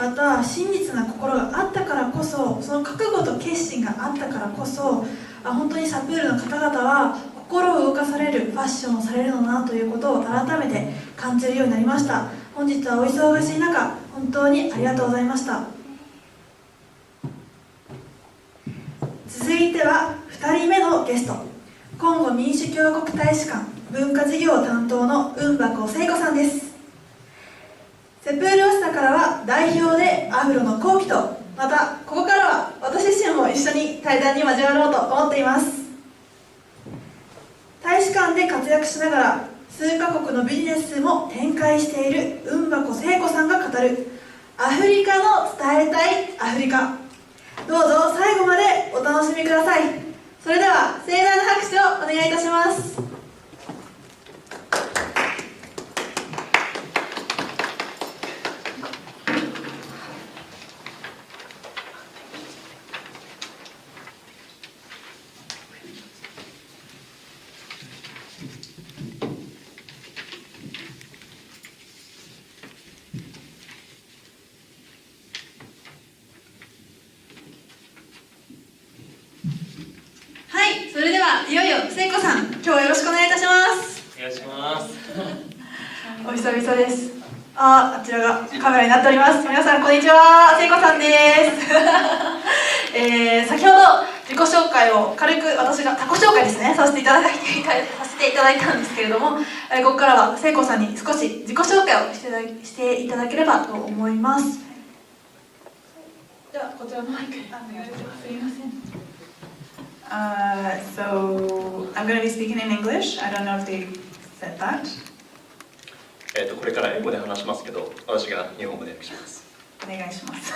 また真実な心があったからこそ、その覚悟と決心があったからこそ、本当にサプールの方々は心を動かされるファッションをされるのだなということを改めて感じるようになりました。本日はお忙しい中、本当にありがとうございました。続いては2人目のゲスト、コンゴ民主共和国大使館文化事業担当のウンバコ聖子さんです。セプール・ワセダからは代表でアフロの後期と、またここからは私自身も一緒に対談に交わろうと思っています。大使館で活躍しながら数カ国のビジネスも展開しているウンバコ聖子さんが語るアフリカの伝えたいアフリカ、どうぞ最後までお楽しみください。それでは盛大な拍手をお願いいたします。それではいよいよ聖子さん、今日はよろしくお願いいたします。お願いします。お久々です。あちらがカメラになっております。皆さんこんにちは、聖子さんです。先ほど自己紹介を軽く私が他己紹介ですねさせていただいたんですけれども、ここからは聖子さんに少し自己紹介をしていただければと思います。ではこちらのマイクにお願いします。すみません。So I'm going to be speaking in English. I don't know if they said that. これから英語で話しますけど、私が日本語で訳します。お願いします。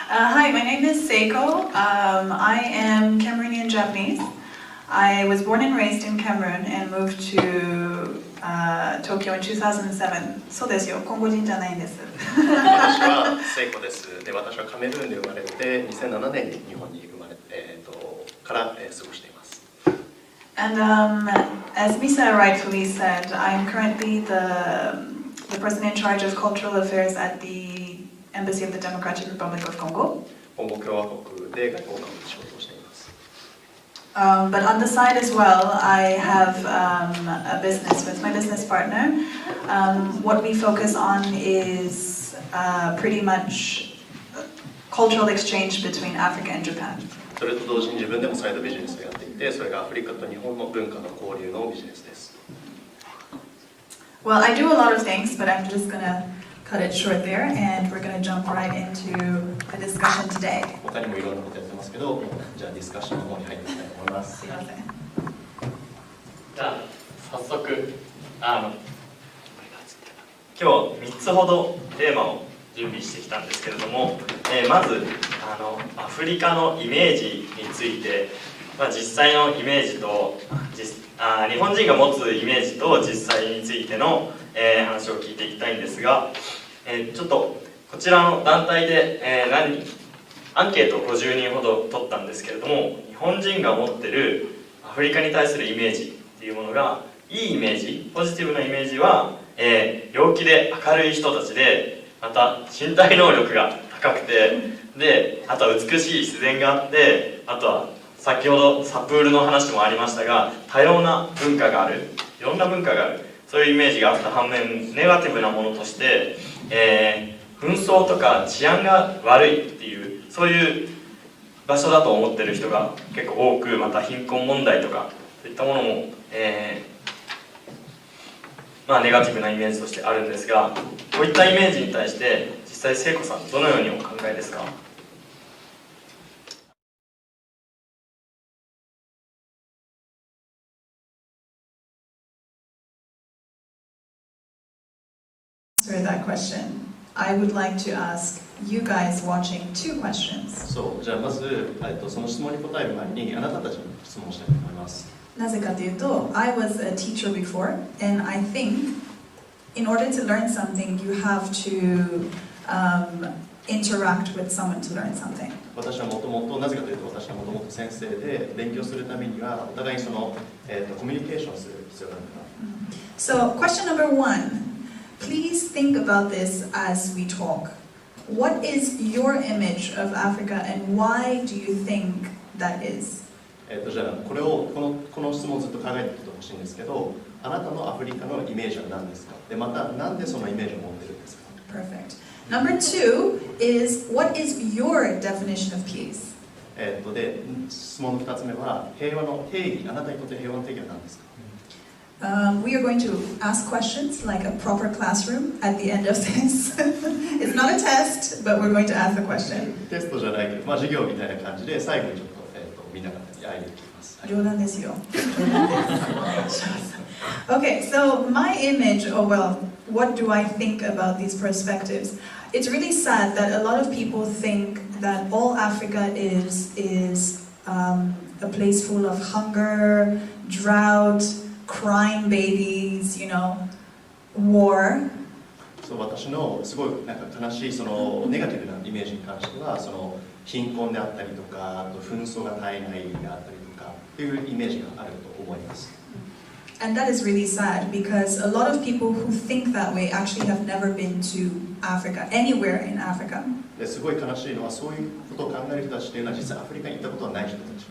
Hi, my name is Seiko. I am Cameroonian Japanese. I was born and raised in Cameroon and moved to Tokyo in 2007. そうですよ、コンゴ人じゃないんです。私はセイコです。で、私はカメルーンで生まれて、2007年に日本に生まれから過ごしています。And as Misa rightfully said, I'm currently the person in charge of cultural affairs at the Embassy of the Democratic Republic of Congo. コンゴ共和国で外交官の仕事をしています。But on the side as well, I have a business with my business partner. What we focus on is pretty much cultural exchange between Africa and Japan. それと同時に自分でもサイドビジネスをやっていて、それがアフリカと日本の文化の交流のビジネスです。Well, I do a lot of things, but I'm just gonna cut it short there, and we're gonna jump right into the discussion today. 他にもいろんなことやってますけど、じゃあディスカッションの方に入っていきたいと思います。すいません。じゃあ早速今日3つほどテーマを準備してきたんですけれども、まずアフリカのイメージについて、実際のイメージと日本人が持つイメージと実際についての、話を聞いていきたいんですが、ちょっとこちらの団体で、アンケートを50人ほど取ったんですけれども、日本人が持ってるアフリカに対するイメージっていうものがいいイメージ、ポジティブなイメージは、陽気で明るい人たちで、また身体能力が高くて、であとは美しい自然があって、あとは先ほどサプールの話もありましたが、多様な文化がある、いろんな文化がある、そういうイメージがあった反面、ネガティブなものとして、紛争とか治安が悪いっていう、そういう場所だと思ってる人が結構多く、また貧困問題とかそういったものも、ネガティブなイメージとしてあるんですが、こういったイメージに対して実際聖子さんどのようにお考えですか？Answer that question. I would like to ask you guys watching 2 questions. そう、じゃあまず、その質問に答える前にあなたたちに質問したいと思います。なぜかというと、I was a teacher before, and I think in order to learn something, you have to interact with someone to learn something. 私はもともと、なぜかというと私はもともと先生で勉強するためにはお互いにコミュニケーションする必要があるから。So, question number 1. Please think about this as we talk. what is your image of Africa and why do you think that is? じゃあこの質問をずっと考えてきてほしいんですけど、あなたのアフリカのイメージは何ですか？でまたなんでそのイメージを持ってるんですか？ Perfect. Number 2 is, what is your definition of peace? で質問の2つ目は平和の定義、あなたにとって平和の定義は何ですか？We are going to ask questions like a proper classroom at the end of this. It's not a test, but we're going to ask the question. テストじゃないけど、授業みたいな感じで最後にちょっと、みんな方に会いに行きます。冗談ですよ。Okay, so my image, oh well, what do I think about these perspectives? It's really sad that a lot of people think that all Africa is a place full of hunger, drought, crying babies, you know, war. そう私のすごいなんか悲しいそのネガティブなイメージに関してはその貧困であったりとか、あと紛争が絶えないであったりとかっていうイメージがあると思います。And that is really sad because a lot of people who think that way actually have never been to Africa, anywhere in Africa. ですごい悲しいのはそういうことを考える人たちっていうのは実はアフリカに行ったことはない人たち。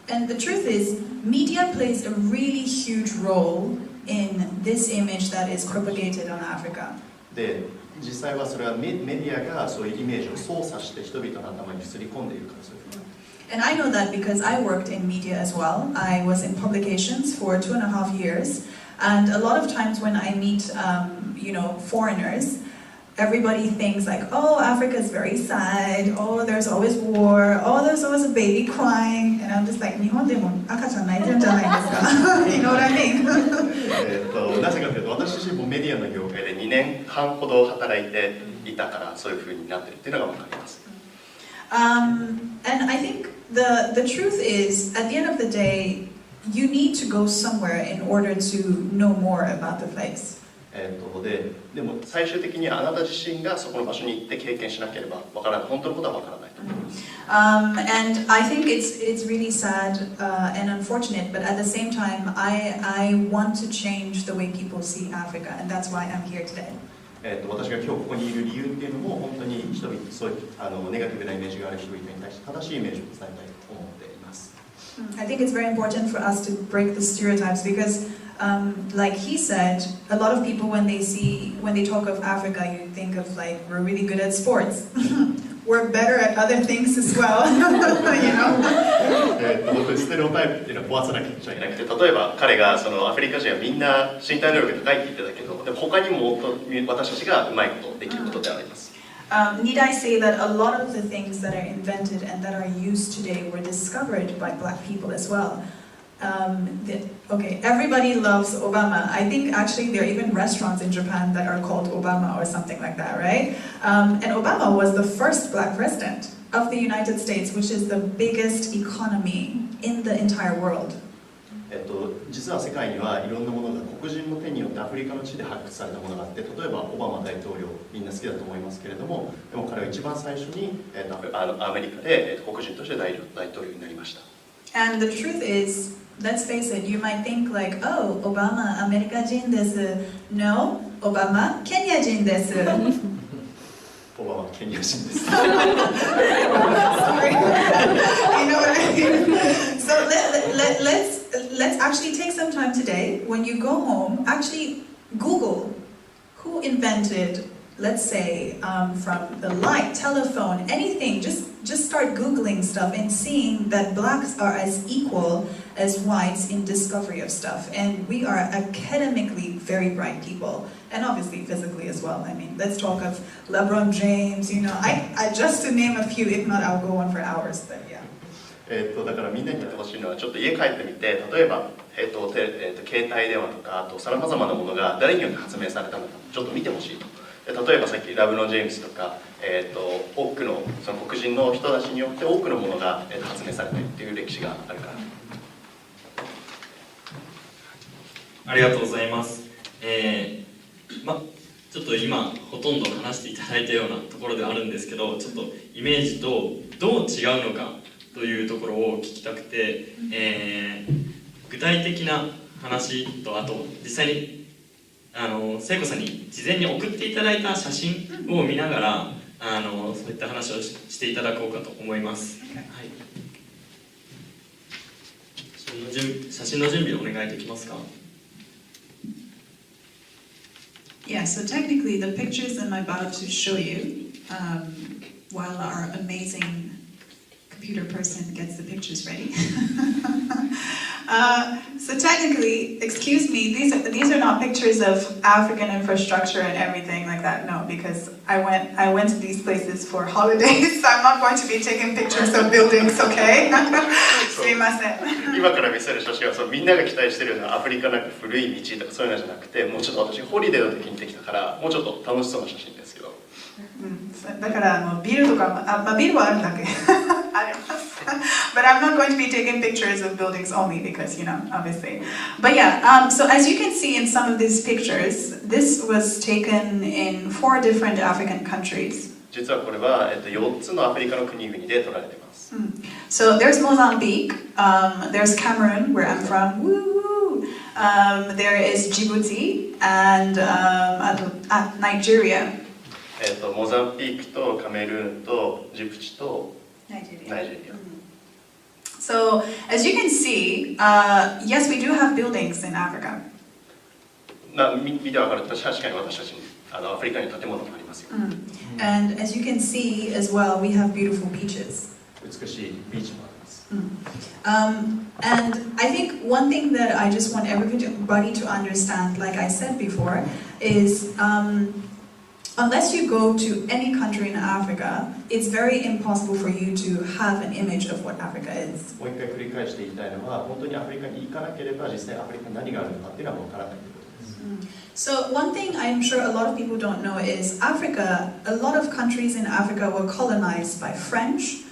And the truth is, media plays a really huge role in this image that is propagated on Africa. で実際はそれはメディアがそういうイメージを操作して人々の頭にすり込んでいるからそういうふうに。And I know that because I worked in media as well. I was in publications for 2.5 years. And a lot of times when I meet, foreigners, everybody thinks like, oh, Africa is very sad. Oh, there's always war. Oh, there's always a baby crying. And I'm just like, 日本でも赤ちゃん泣いてるんじゃないですか? You know what I mean? なぜかというと私自身もメディアの業界で2年半ほど働いていたからそういうふうになってるっていうのが分かります。And I think the truth is, at the end of the day, you need to go somewhere in order to know more about the place. でも最終的にあなた自身がそこの場所に行って経験しなければわからない、本当のことはわからないと思います。And I think it's really sad and unfortunate, but at the same time, I want to change the way people see Africa, and that's why I'm here today. 私が今日ここにいる理由っていうのも本当に人々そういうネガティブなイメージがある人々に対して正しいイメージを伝えたいと思っています。I think it's very important for us to break the stereotypes because, like he said, a lot of people when they talk of Africa, you think of like we're really good at sports. We're better at other things as well, you know. 本当にステレオタイプっていうのは壊さなきゃいけなくて、例えば彼がそのアフリカ人はみんな身体能力が高いって言ってたけど、でも他にも私たちがうまいことできることであります。Need I say that a lot of the things that are invented and that are used today were discovered by black people as well. Okay, everybody loves Obama. I think actually there are even restaurants in Japan that are called Obama or something like that, right? And Obama was the first black president of the United States, which is the biggest economy in the entire world. 実は世界にはいろんなものが黒人の手によってアフリカの地で発掘されたものがあって、例えばオバマ大統領みんな好きだと思いますけれども、でも彼は一番最初に、アメリカで黒人として大統領になりました。And the truth is, let's face it, you might think like, oh, Obama アメリカ人です。No, Obama ケニア人です。オバマはケニア人です。Sorry. You know what I mean? So let's actually take some time today. When you go home, actually Google who invented, let's say, from the light, telephone, anything. Just start Googling stuff and seeing that blacks are as equal as whites in discovery of stuff. And we are academically very bright people. And obviously physically as well. I mean, let's talk of LeBron James, you know. I just to name a few, if not, I'll go on for hours, but yeah. だからみんなに言ってほしいのはちょっと家帰ってみて、例えば、携帯電話とかあとさまざまなものが誰によって発明されたのかちょっと見てほしいと。例えばさっきラブロン・ジェームスとか、多くのその黒人の人たちによって多くのものが発明されたっていう歴史があるから。ありがとうございます。ちょっと今ほとんど話していただいたようなところではあるんですけど、ちょっとイメージとどう違うのかというところを聞きたくて、具体的な話とあと実際に聖子さんに事前に送っていただいた写真を見ながらそういった話をしていただこうかと思います。はい、写真の準備をお願いできますか。Yeah, so technically the pictures I'm about to show you, while our amazing computer person gets the pictures ready. So technically, excuse me, these are not pictures of African infrastructure and everything like that. No, because I went to these places for holidays, so I'm not going to be taking pictures of buildings, okay? すみません。今から見せる写真はみんなが期待してるようなアフリカなんか古い道とかそういうのじゃなくて、もうちょっと私ホリデーの時に行ってきたからもうちょっと楽しそうな写真ですけど。だからビルとかビルはあるんだけあります。But I'm not going to be taking pictures of buildings only because, obviously. But yeah, so as you can see in some of these pictures, this was taken in 4 different African countries. 実はこれは、4つのアフリカの国々で撮られています。So there's Mozambique, there's Cameroon, where I'm from, woo! There is Djibouti, and Nigeria. モザンピークとカメルーンとジブチとナイジェリア。So, as you can see, yes, we do have buildings in Africa. 見てわかると確かに私たちにアフリカに建物がありますよ。And as you can see as well, we have beautiful beaches. 美しいビーチもあります。And I think one thing that I just want everybody to understand, like I said before, is unless you go to any country in Africa, it's very impossible for you to have an image of what Africa is. もう一回繰り返して言いたいのは、本当にアフリカに行かなければ実際アフリカに何があるのかっていうのは分からないということです。So one thing I'm sure a lot of people don't know is Africa, a lot of countries in Africa were colonized by French,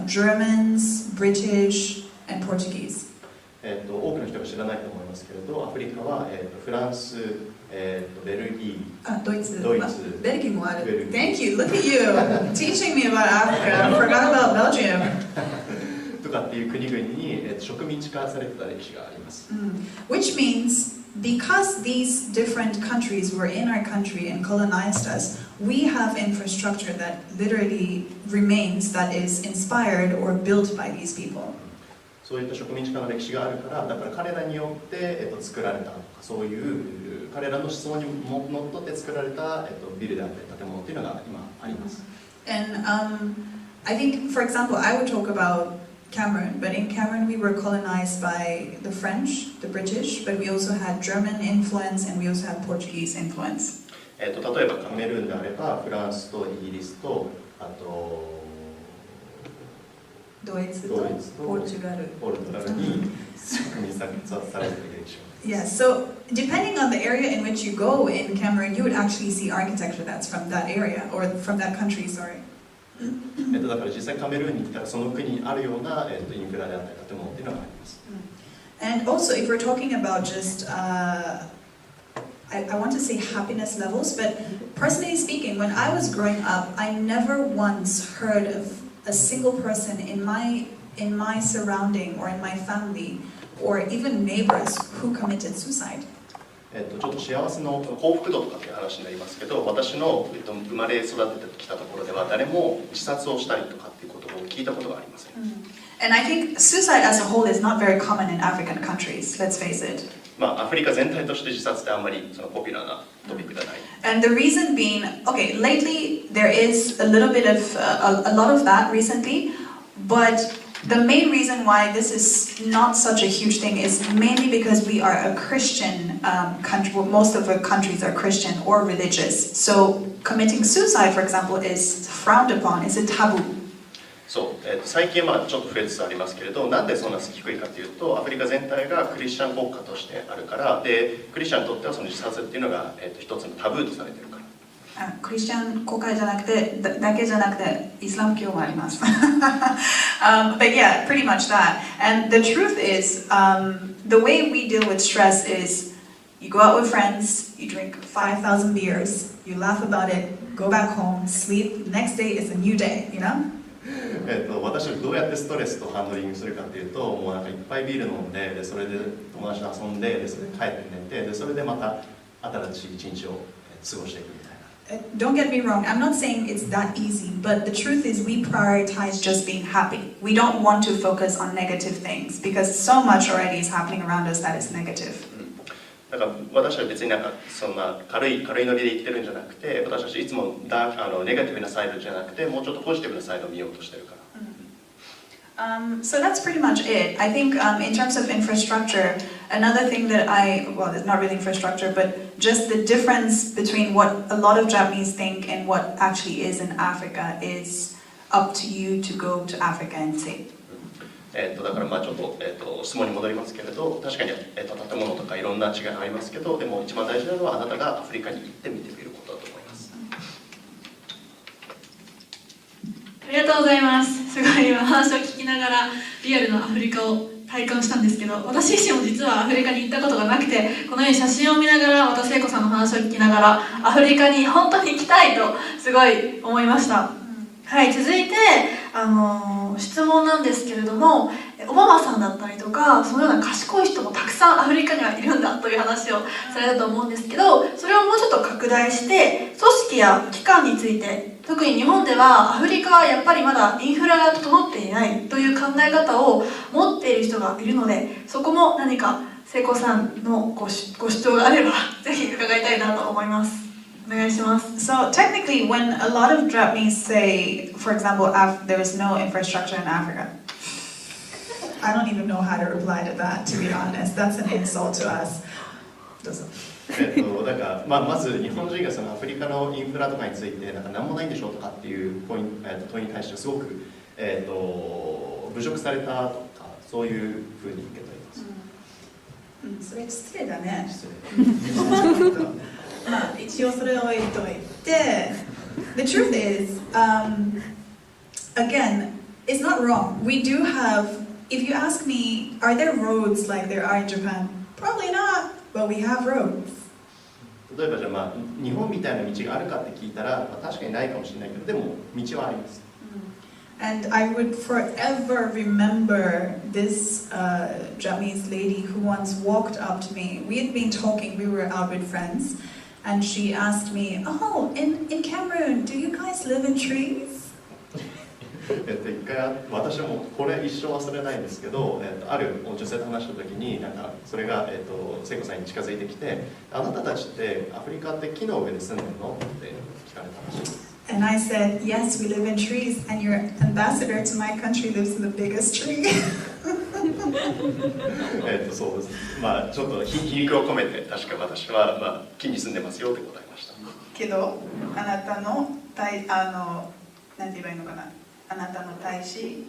Germans, British, and Portuguese. 多くの人が知らないと思いますけれど、アフリカは、フランス、ベルギー、ドイツ、ベルギーもある。Thank you, look at you, teaching me about Africa. I forgot about Belgium. とかっていう国々に、植民地化されてた歴史があります。Which means because these different countries were in our country and colonized us, we have infrastructure that literally remains, that is inspired or built by these people. そういった植民地化の歴史があるから、だから彼らによって、作られたとか、そういう彼らの思想にのっとって作られた、ビルであったり建物っていうのが今あります。And I think, for example, I would talk about Cameroon, but in Cameroon we were colonized by the French, the British, but we also had German influence and we also had Portuguese influence. 例えばカメルーンであれば、フランスとイギリスと、あとドイツとポルトガルに植民されている歴史が。Yeah, so depending on the area in which you go in Cameroon, you would actually see architecture that's from that area or from that country, sorry. だから実際カメルーンに行ったらその国にあるような、インフラであったり建物っていうのがあります。And also, if we're talking about just, I want to say happiness levels, but personally speaking, when I was growing up, I never once heard of a single person in my surrounding or in my family or even neighbors who committed suicide. ちょっと幸せの幸福度とかっていう話になりますけど、私の、生まれ育ててきたところでは誰も自殺をしたりとかっていうことを聞いたことがありません。And I think suicide as a whole is not very common in African countries, let's face it. アフリカ全体として自殺ってあんまりポピュラーなトピックじゃない。And the reason being, okay, lately there is a little bit of a lot of that recently, but the main reason why this is not such a huge thing is mainly because we are a Christian country. Well, most of the countries are Christian or religious. So committing suicide, for example, is frowned upon. It's a taboo. そう、最近はちょっと増えつつありますけれど、なんでそんな低いかというと、アフリカ全体がクリスチャン国家としてあるから、でクリスチャンにとってはその自殺っていうのが、一つのタブーとされているから。クリスチャン国家じゃなくてだけじゃなくてイスラム教もあります。But yeah, pretty much that. And the truth is, the way we deal with stress is you go out with friends, you drink 5,000 beers, you laugh about it, go back home, sleep, next day is a new day, you know? 私はどうやってストレスとハンドリングするかっていうと、もうなんかいっぱいビール飲んで、それで友達と遊んで、それで帰って寝て、それでまた新しい一日を過ごしていくみたいな。don't get me wrong, I'm not saying it's that easy, but the truth is we prioritize just being happy. We don't want to focus on negative things because so much already is happening around us that is negative. だから私は別になんかそんな軽いノリで言ってるんじゃなくて、私たちいつもネガティブなサイドじゃなくて、もうちょっとポジティブなサイドを見ようとしてるから。So that's pretty much it. I think in terms of infrastructure, another thing that well, it's not really infrastructure, but just the difference between what a lot of Japanese think and what actually is in Africa is up to you to go to Africa and see. だからまあちょっと、質問に戻りますけれど、確かに、建物とかいろんな違いがありますけど、でも一番大事なのはあなたがアフリカに行ってみてみることだと思います。ありがとうございます。すごい今話を聞きながらリアルなアフリカを体感したんですけど、私自身も実はアフリカに行ったことがなくて、このように写真を見ながら、また聖子さんの話を聞きながらアフリカに本当に行きたいとすごい思いました。はい、続いて質問なんですけれども、オバマさんだったりとかそのような賢い人もたくさんアフリカにはいるんだという話をされたと思うんですけど、それをもうちょっと拡大して組織や機関について、特に日本ではアフリカはやっぱりまだインフラが整っていないという考え方を持っている人がいるので、そこも何か聖子さんのご主張があればぜひ伺いたいなと思います。お願いします。 So technically, when a lot of Japanese say, for example, there is no infrastructure in Africa, I don't even know how to reply to that, to be honest. That's an insult to us. だからまず日本人がそのアフリカのインフラとかについてなんか何もないんでしょうとかっていう問いに対してすごく、侮辱されたとかそういうふうに受け取ります。それ失礼だね。失礼。まあ一応それを置いといて、the truth is, again, it's not wrong. We do have, if you ask me, are there roads like there are in Japan? Probably not, but we have roads. 例えばじゃあまあ日本みたいな道があるかって聞いたら、まあ、確かにないかもしれないけど、でも道はあります。And I would forever remember this Japanese lady who once walked up to me. We had been talking, we were out with friends, and she asked me, "Oh, in Cameroon, do you guys live in trees?" 一回私もこれ一生忘れないんですけど、ある女性と話した時になんかそれが、聖子さんに近づいてきて、あなたたちってアフリカって木の上で住んでるのって聞かれたらしいです。And I said, "Yes, we live in trees, and your ambassador to my country lives in the biggest tree." そうです。まあちょっと皮肉を込めて確か私はまあ木に住んでますよって答えました。けどあなたのなんて言えばいいのかな。あなたの大使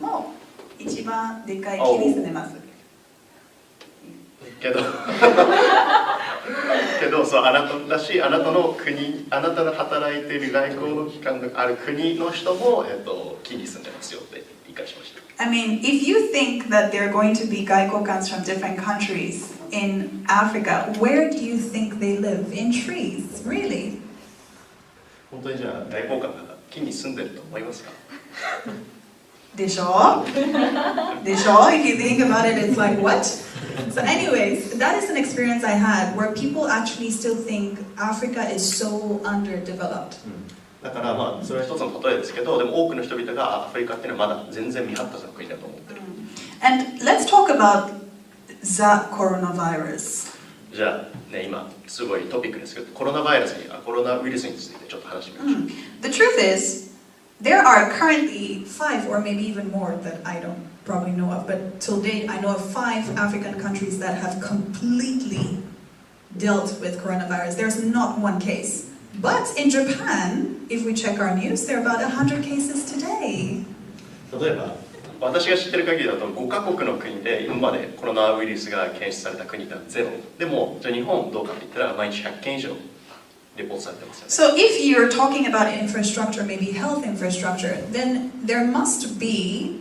も一番でかい木に住んでます。けどそうあなただし、あなたの国、あなたの働いている外交の機関がある国の人も木に住んでますよって理解しました。I mean, if you think that there are going to be gaikokans from different countries in Africa, where do you think they live? In trees, really? 本当にじゃあ外交官が木に住んでると思いますか？でしょ? If you think about it, it's like, what? So anyways, that is an experience I had where people actually still think Africa is so underdeveloped. だからまあそれは一つの例えですけど、でも多くの人々がアフリカっていうのはまだ全然未発達の国だと思ってる。And let's talk about the coronavirus. じゃあね、今すごいトピックですけど、コロナウイルスについてちょっと話してみましょう。The truth is, there are currently 5 or maybe even more that I don't probably know of, but till date I know of 5 African countries that have completely dealt with coronavirus. There's not one case. But in Japan, if we check our news, there are about 100 cases today. 例えば、私が知ってる限りだと5カ国の国で今までコロナウイルスが検出された国がゼロ。でも、じゃあ日本どうかって言ったら毎日100件以上レポートされてますよね。So if you're talking about infrastructure, maybe health infrastructure, then there must be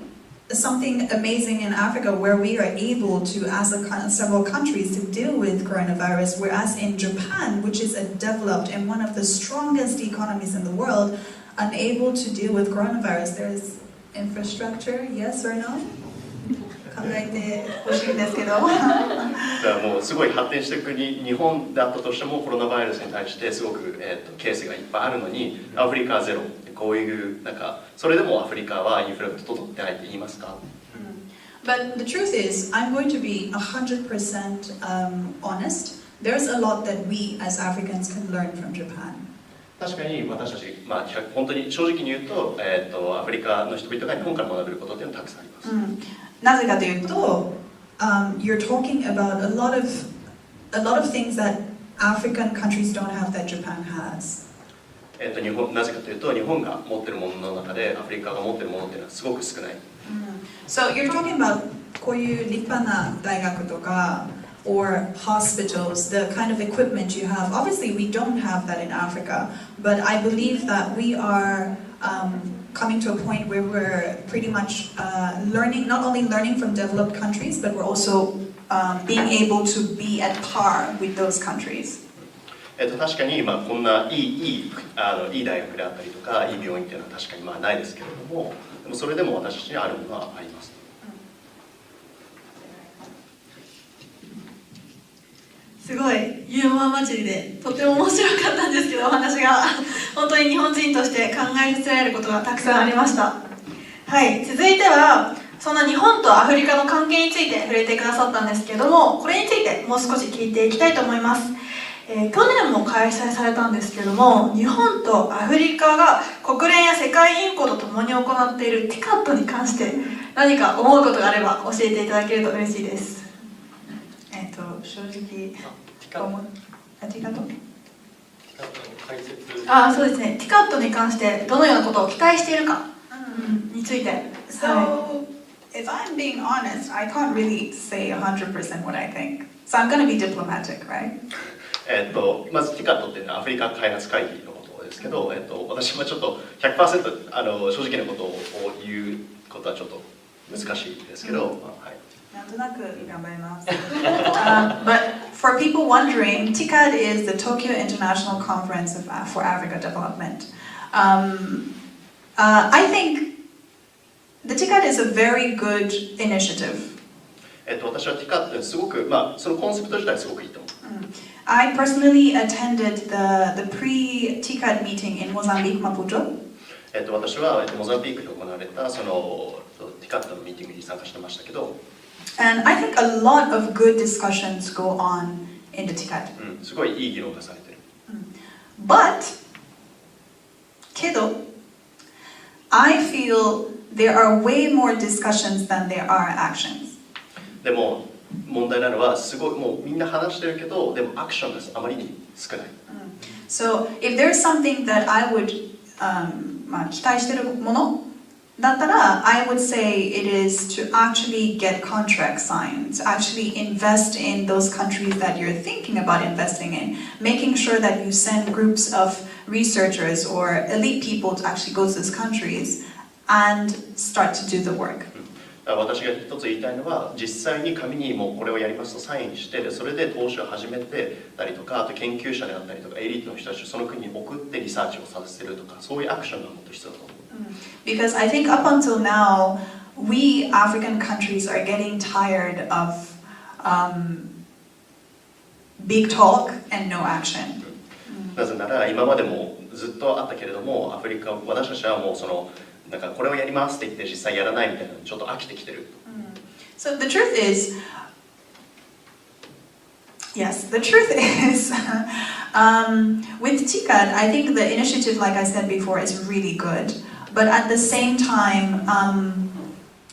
something amazing in Africa where we are able to, as several countries, to deal with coronavirus, whereas in Japan, which is a developed and one of the strongest economies in the world, unable to deal with coronavirus. There is infrastructure, yes or no? 考えてほしいんですけどだからもうすごい発展していく国、日本だったとしてもコロナウイルスに対してすごく、ケースがいっぱいあるのに、アフリカはゼロ、こういうなんかそれでもアフリカはインフレが整ってないって言いますか？ But the truth is, I'm going to be 100% honest. There's a lot that we as Africans can learn from Japan. 確かに私たち、本当に正直に言うと、アフリカの人々が日本から学べることっていうのはたくさんあります。なぜかというと、you're talking about a lot of things that African countries don't have that Japan has. なぜかというと、日本が持っているものの中でアフリカが持っているものっていうのはすごく少ない。So you're talking about こういう立派な大学とか or hospitals, the kind of equipment you have. Obviously, we don't have that in Africa, but I believe that we are coming to a point where we're pretty much learning, not only learning from developed countries, but we're also being able to be at par with those countries. 確かにこんないい大学であったりとかいい病院っていうのは確かにないですけれども、でもそれでも私たちにあるものはあります。すごいユーモア交じりでとても面白かったんですけど、お話が本当に日本人として考えさせられることがたくさんありました。はい、続いてはそんな日本とアフリカの関係について触れてくださったんですけれども、これについてもう少し聞いていきたいと思います。去年も開催されたんですけれども、日本とアフリカが国連や世界銀行とともに行っているティカットに関して何か思うことがあれば教えていただけると嬉しいです。正直ティカットそうですね、ティカットに関してどのようなことを期待しているかについて。So, if I'm being honest, I can't really say 100% what I think. So I'm going to be diplomatic, right? まずティカットっていうのはアフリカ開発会議のことですけど、私もちょっと 100% 正直なことを言うことはちょっと難しいですけど、なんとなく頑張ります。But for people wondering, TICAD is the Tokyo International Conference for Africa Development. I think the TICAD is a very good initiative. 私はティカットすごく、そのコンセプト自体すごくいいと思う。I personally attended the pre-TICAD meeting in Mozambique, Maputo. 私はモザンビークで行われたそのティカットのミーティングに参加してましたけど、And I think a lot of good discussions go on in the TICAD. すごいいい議論がされてる。But, けど、I feel there are way more discussions than there are actions. でも問題なのはすごいもうみんな話してるけど、でもアクションがあまりに少ない。So if there's something that I would 期待してるものだったら I would say it is to actually get contract signed, to actually invest in those countries that you're thinking about investing in, making sure that you send groups of researchers or elite people to actually go to those countries and start to do the work. 私が一つ言いたいのは、実際に紙にもうこれをやりますとサインして、それで投資を始めてたりとか、あと研究者であったりとかエリートの人たちをその国に送ってリサーチをさせるとか、そういうアクションがもっと必要だと思う。Because I think up until now, we African countries are getting tired of big talk and no action. なぜなら今までもずっとあったけれども、アフリカ私たちはもうそのなんかこれをやりますって言って実際やらないみたいなのにちょっと飽きてきてる。So the truth is, yes, the truth is, with TICAD, I think the initiative, like I said before, is really good. But at the same time,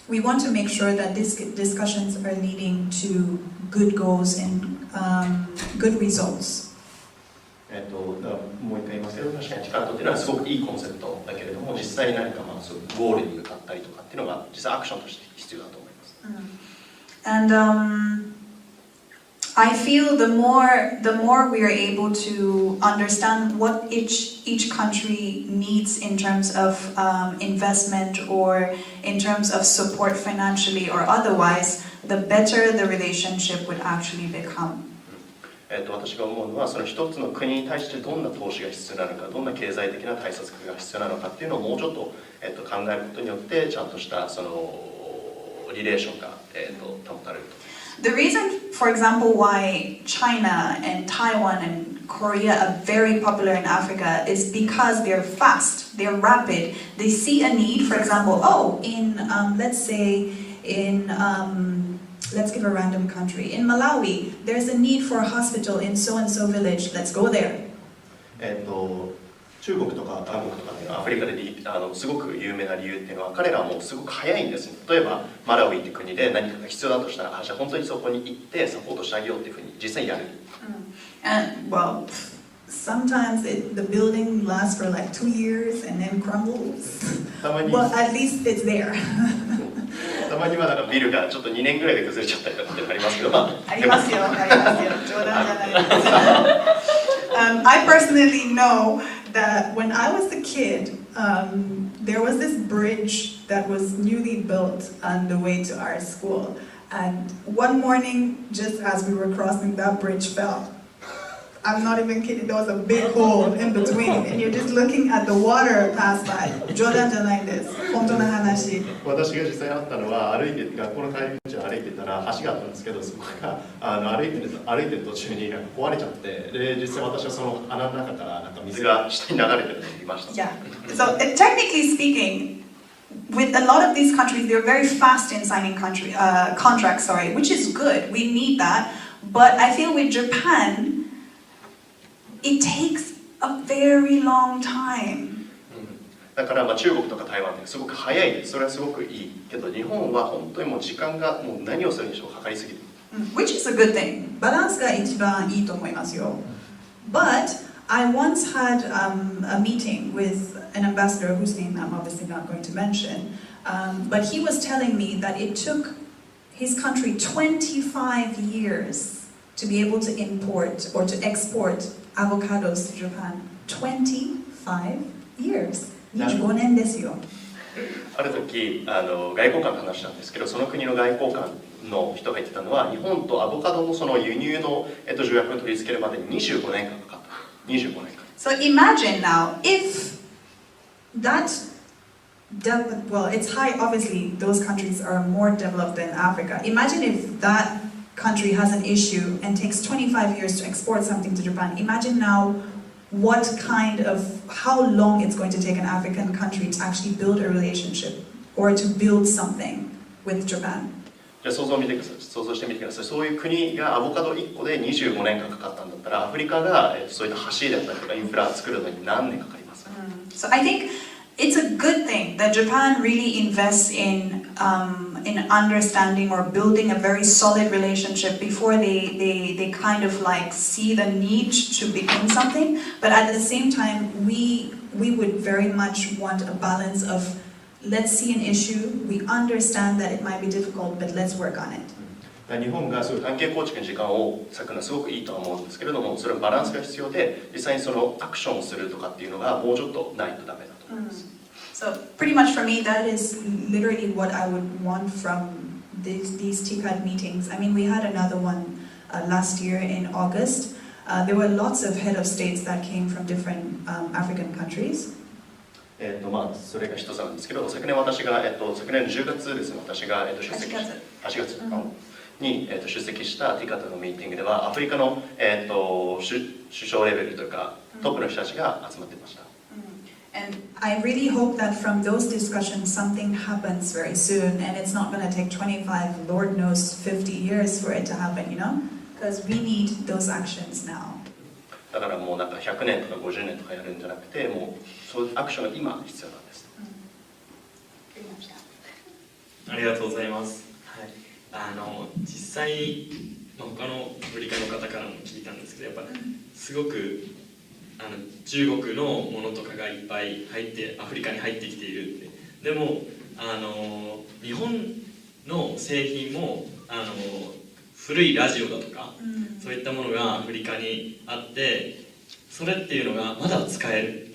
we want to make sure that these discussions are leading to good goals and good results. もう一回言いますけど、確かにティカットっていうのはすごくいいコンセプトだけれども、実際に何かそうゴールに向かったりとかっていうのが実際アクションとして必要だと思います。And I feel the more we are able to understand what each country needs in terms of investment or in terms of support financially or otherwise, the better the relationship would actually become. 私が思うのは、その一つの国に対してどんな投資が必要なのか、どんな経済的な対策が必要なのかっていうのをもうちょっと、考えることによってちゃんとしたそのリレーションが、保たれると。The reason, for example, why China and Taiwan and Korea are very popular in Africa is because they're fast, they're rapid. They see a need, for example, let's say let's give a random country. In Malawi, there's a need for a hospital in so-and-so village. Let's go there. 中国とか韓国とかアフリカですごく有名な理由っていうのは彼らはもうすごく早いんですね。例えばマラウイって国で何かが必要だとしたらじゃあ本当にそこに行ってサポートしてあげようっていうふうに実際にやる。And well, sometimes the building lasts for like 2 years and then crumbles. Well, at least it's there. たまにはなんかビルがちょっと2年ぐらいで崩れちゃったりとかってありますけど、ありますよ、ありますよ。冗談じゃないです。I personally know that when I was a kid, there was this bridge that was newly built on the way to our school. And one morning, just as we were crossing, that bridge fell. I'm not even kidding, there was a big hole in between, and you're just looking at the water pass by. 冗談じゃないです。本当の話。私が実際にあったのは学校の帰り道を歩いてたら橋があったんですけど、そこが歩いてる途中に壊れちゃって、で実際私はその穴の中からなんか水が下に流れてるのを見ました。Yeah. So technically speaking, with a lot of these countries, they're very fast in signing contracts, which is good. We need that. But I feel with Japan, it takes a very long time. だから中国とか台湾ってすごく早いです。それはすごくいいけど、日本は本当にもう時間がもう何をするにしろかかりすぎる。Which is a good thing. バランスが一番いいと思いますよ。But I once had a meeting with an ambassador whose name I'm obviously not going to mention, but he was telling me that it took his country 25 years to be able to import or to export avocados to Japan. 25 years. 25年ですよ。ある時外交官と話したんですけど、その国の外交官の人が言ってたのは、日本とアボカドのその輸入の条約を取り付けるまでに25年間かかった。25年間。So imagine now if that well, it's high. Obviously, those countries are more developed than Africa. Imagine if that country has an issue and takes 25 years to export something to Japan. Imagine now how long it's going to take an African country to actually build a relationship or to build something with Japan. じゃあ想像してみてください。そういう国がアボカド1個で25年間かかったんだったら、アフリカがそういった橋だったりとかインフラを作るのに何年かかりますか？ So I think it's a good thing that Japan really invests in understanding or building a very solid relationship before they kind of like see the need to begin something. But at the same time, we would very much want a balance of let's see an issue, we understand that it might be difficult, but let's work on it. 日本がそういう関係構築に時間を割くのはすごくいいとは思うんですけれども、それはバランスが必要で、実際にそのアクションをするとかっていうのがもうちょっとないとダメだと思います。So pretty much for me, that is literally what I would want from these TCAD meetings. I mean, we had another one last year in August. There were lots of head of states that came from different African countries. それが一つなんですけど、昨年の10月ですね、私が出席した8月に出席したティカタのミーティングでは、アフリカの首相レベルというかトップの人たちが集まっていました。And I really hope that from those discussions something happens very soon, and it's not going to take 25, Lord knows, 50 years for it to happen, you know? Because we need those actions now. だからもうなんか100年とか50年とかやるんじゃなくて、もうそういうアクションが今必要なんです。ありがとうございます。はい、実際他のアフリカの方からも聞いたんですけど、やっぱすごく中国のものとかがいっぱいアフリカに入ってきているって。でも日本の製品も古いラジオだとか、そういったものがアフリカにあって、それっていうのがまだ使える、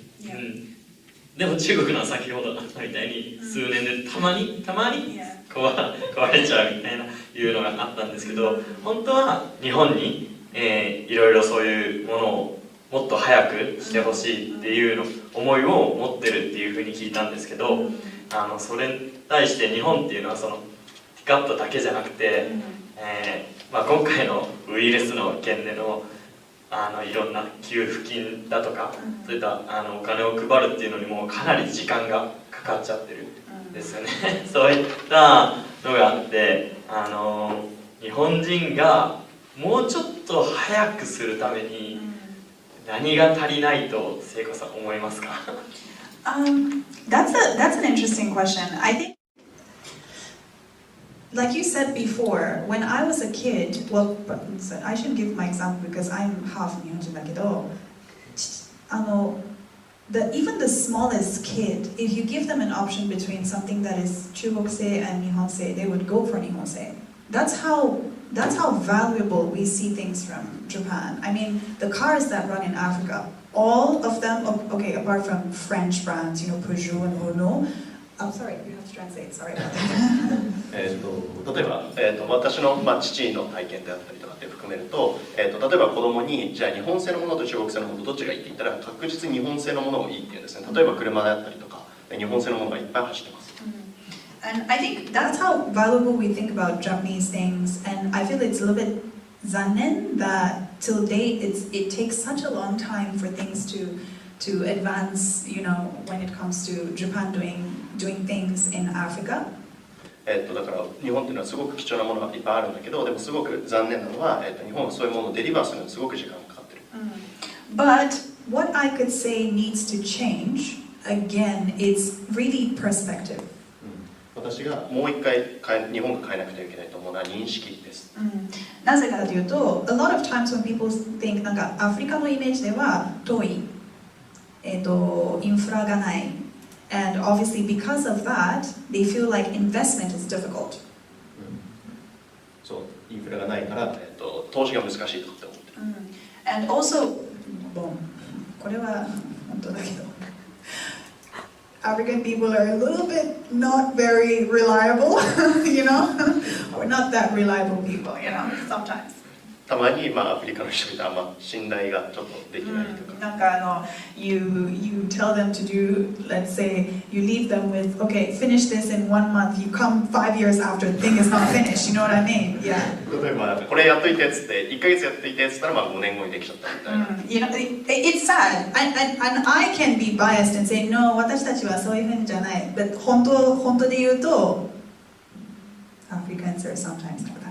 でも中国のは先ほどあったみたいに数年でたまに壊れちゃうみたいないうのがあったんですけど、本当は日本に、いろいろそういうものをもっと早くしてほしいっていう思いを持ってるっていうふうに聞いたんですけど、それに対して日本っていうのはそのピックアップだけじゃなくて、今回のウイルスの件でのいろんな給付金だとか、そういったお金を配るっていうのにもかなり時間がかかっちゃってるんですよね。そういったのがあって、日本人がもうちょっと早くするために何が足りないと聖子さん思いますか？That's an interesting question. I think, like you said before, when I was a kid, well, I shouldn't give my example because I'm half 日本人だけど、even the smallest kid, if you give them an option between something that is 中国製 and 日本製, they would go for 日本製. That's how valuable we see things from Japan. I mean, the cars that run in Africa, all of them, okay, apart from French brands, Peugeot and Renault. I'm sorry, you have to translate. Sorry about that. 例えば、私の、父の体験であったりとかって含めると、例えば子供にじゃあ日本製のものと中国製のものどっちがいいって言ったら確実に日本製のものをいいっていうんですね。例えば車であったりとか日本製のものがいっぱい走ってます。And I think that's how valuable we think about Japanese things, and I feel it's a little bit zanen that till date it takes such a long time for things to advance, when it comes to Japan doing things in Africa. だから日本っていうのはすごく貴重なものがいっぱいあるんだけど、でもすごく残念なのは、日本はそういうものをデリバーするのにすごく時間がかかってる。But what I could say needs to change again is really perspective. 私がもう一回日本が変えなくてはいけないと思うのは認識です。なぜかというと、a lot of times when people think なんかアフリカのイメージでは遠い、インフラがない。And obviously, because of that, they feel like investment is difficult. そう、インフラがないから、投資が難しいとって思ってる。And also, これは本当だけど、African people are a little bit not very reliable, We're not that reliable people, sometimes. たまに、アフリカの人々はあんま信頼がちょっとできないとか。なんかyou tell them to do, let's say, you leave them with, okay, finish this in 1 month. You come 5 years after the thing is not finished. You know what I mean? Yeah. 例えばこれやっといてっつって1ヶ月やっていてっつったら5年後にできちゃったみたいな。It's sad, and I can be biased and say no. 私たちはそういうふうにじゃない。But 本当で言うと、Africans are sometimes like that.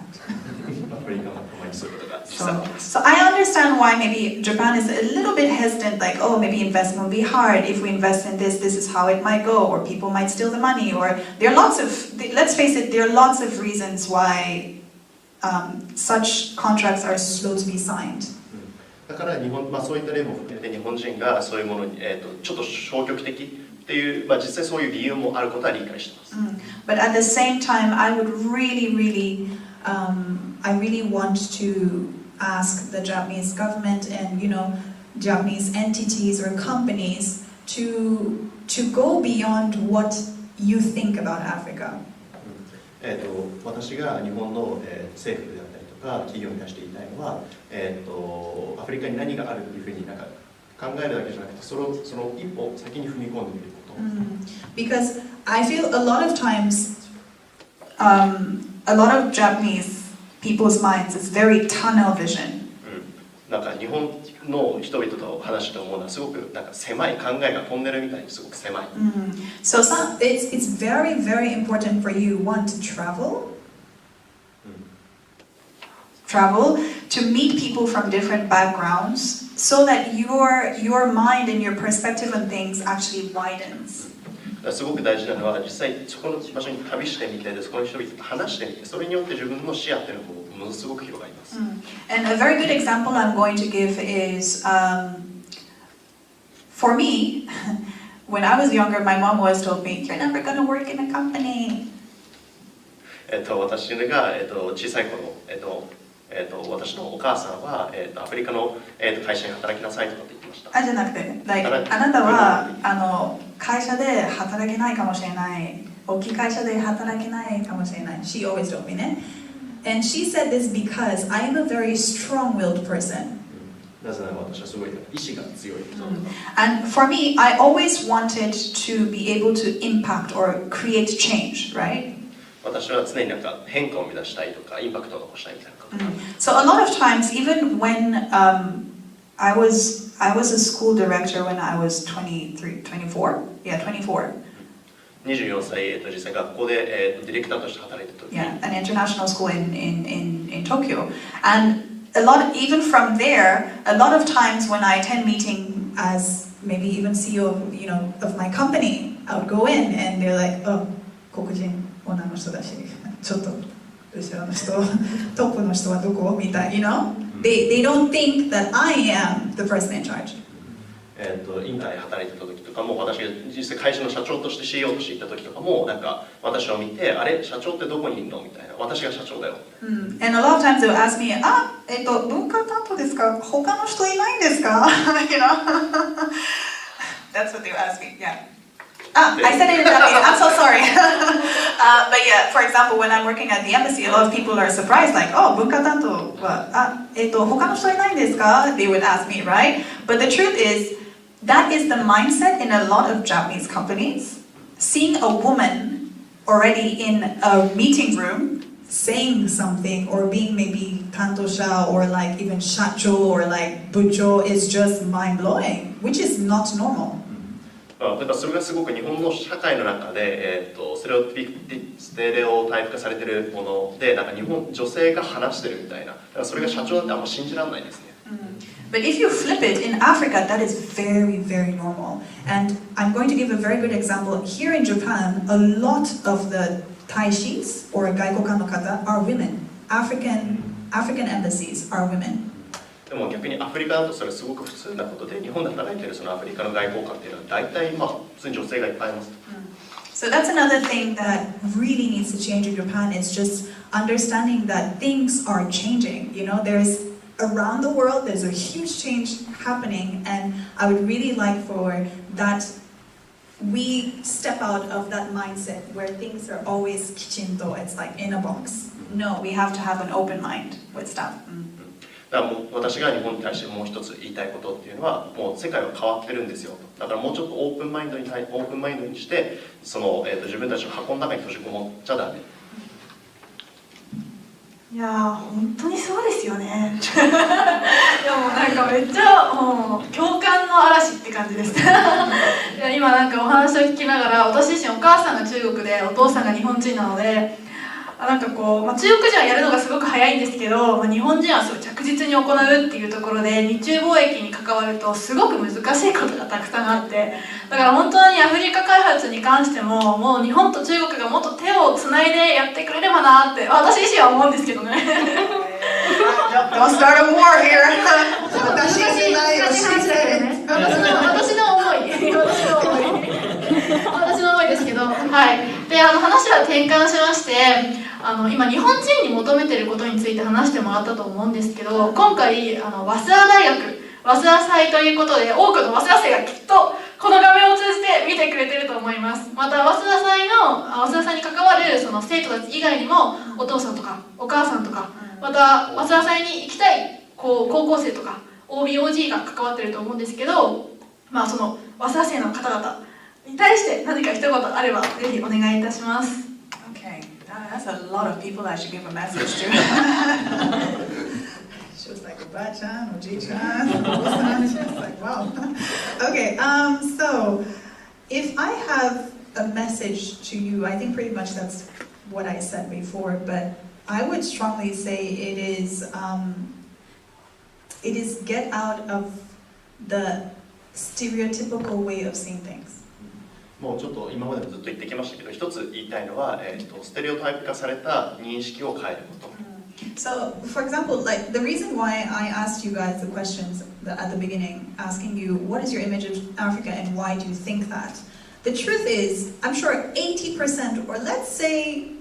So I understand why maybe Japan is a little bit hesitant, like, oh, maybe investment will be hard. If we invest in this, this is how it might go, or people might steal the money, or there are lots of, let's face it, there are lots of reasons why such contracts are slow to be signed. だから日本、そういった例も含めて日本人がそういうものに、ちょっと消極的っていう、実際そういう理由もあることは理解してます。But at the same time, I would really I really want to ask the Japanese government and Japanese entities or companies to go beyond what you think about Africa. 私が日本の、政府であったりとか企業に対して言いたいのは、アフリカに何があるというふうに考えるだけじゃなくてその一歩先に踏み込んでみること。Because I feel a lot of times, a lot of Japanese people's minds is very tunnel vision. なんか日本の人々と話して思うのはすごく狭い考えがトンネルみたいにすごく狭い。So it's very important for you want to travel to meet people from different backgrounds so that your mind and your perspective on things actually widens. すごく大事なのは実際そこの場所に旅してみてそこの人々と話してみてそれによって自分の視野っていうのもものすごく広がります。And a very good example I'm going to give is for me when I was younger my mom always told me you're never going to work in a company. 私が小さい頃私のお母さんはアフリカの会社に働きなさいとかって言ってました。じゃなくて、あなたは会社で働けないかもしれない、大きい会社で働けないかもしれない。She always told me ね。And she said this because I am a very strong-willed person. なぜなら私はすごい意志が強い人。And for me, I always wanted to be able to impact or create change, right? 私は常になんか変化を生み出したいとかインパクトを残したいみたいなことが、So a lot of times, even when I was a school director when I was 23, 24, yeah, 24. 24歳、実際学校で、ディレクターとして働いてた時に、Yeah, an international school in Tokyo, and a lot, even from there, a lot of times when I attend meeting as maybe even CEO of, of my company, I would go in and they're like, oh, 黒人女の人だし、ちょっと後ろの人、トップの人はどこみたい、They don't think that I am the person in charge. インターで働いてた時とかも、私が実際会社の社長として CEO として行った時とかも、なんか私を見て、あれ社長ってどこにいるのみたいな、私が社長だよ。And a lot of times they will ask me, 文化担当ですか？他の人いないんですか？That's what they will ask me, yeah. I said it in Japanese, I'm so sorry. But yeah, for example, when I'm working at the embassy, a lot of people are surprised, like, oh, 文化担当は、他の人いないんですか？ They would ask me, right? But the truth is, that is the mindset in a lot of Japanese companies. Seeing a woman already in a meeting room saying something or being maybe tantosha or like even shacho or like bucho is just mind-blowing, which is not normal. 例えばそれがすごく日本の社会の中で、ステレオタイプ化されているもので、なんか女性が話してるみたいな、だからそれが社長だってあんま信じられないですね。But if you flip it, in Africa, that is very, very normal. And I'm going to give a very good example. Here in Japan, a lot of the taishis, or gaikokan no kata, are women. African embassies are women. でも逆にアフリカだとそれすごく普通なことで、日本で働いているそのアフリカの外交官っていうのは大体普通に女性がいっぱいいます。So that's another thing that really needs to change in Japan. Is just understanding that things are changing. Around the world, there's a huge change happening, and I would really like for that we step out of that mindset where things are always kichinto, it's like in a box. No, we have to have an open mind with stuff. だからもう私が日本に対してもう一つ言いたいことっていうのは、もう世界は変わってるんですよと。だからもうちょっとオープンマインドにして、自分たちの箱の中に閉じこもっちゃダメ。いやー本当にそうですよね。でもなんかめっちゃもう共感の嵐って感じです。いや今なんかお話を聞きながら、私自身お母さんが中国でお父さんが日本人なので、なんかこう、中国人はやるのがすごく早いんですけど、日本人はすごい着実に行うっていうところで、日中貿易に関わるとすごく難しいことがたくさんあって、だから本当にアフリカ開発に関しても、もう日本と中国がもっと手をつないでやってくれればなって、私自身は思うんですけどね。Don't start a war here. 私の思いですけど、はい。で、話は転換しまして、今日本人に求めていることについて話してもらったと思うんですけど、今回早稲田大学早稲田祭ということで、多くの早稲田生がきっとこの画面を通じて見てくれていると思います。また早稲田祭に関わるその生徒たち以外にも、お父さんとかお母さんとか、また早稲田祭に行きたい高校生とか OB、OG が関わっていると思うんですけど、その早稲田生の方々に対して何か一言あればぜひお願いいたします。Okay, that's a lot of people I should give a message to. She was like, Ba-chan, Oji-chan, Obo-san. She was like, wow. Okay, so if I have a message to you, I think pretty much that's what I said before, but I would strongly say it is get out of the stereotypical way of seeing things. もうちょっと今までもずっと言ってきましたけど、一つ言いたいのは、ステレオタイプ化された認識を変えること。So, for example, like the reason why I asked you guys the questions at the beginning, asking you what is your image of Africa and why do you think that? The truth is, I'm sure 80%, or let's say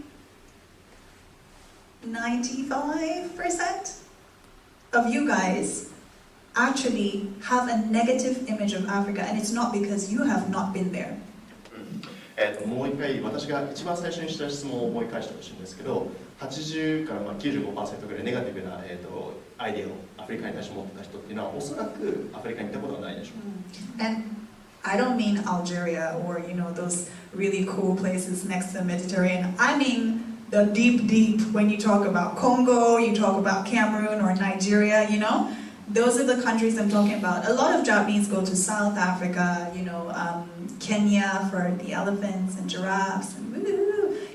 95% of you guys actually have a negative image of Africa, and it's not because you have not been there. もう一回、私が一番最初にした質問を思い返してほしいんですけど、80から95% ぐらいネガティブな、アイデアをアフリカに対して持ってた人っていうのは、おそらくアフリカに行ったことがないでしょう。And I don't mean Algeria or those really cool places next to the Mediterranean. I mean the deep when you talk about Congo, you talk about Cameroon or Nigeria, you know? Those are the countries I'm talking about. A lot of Japanese go to South Africa, you know, Kenya for the elephants and giraffes, and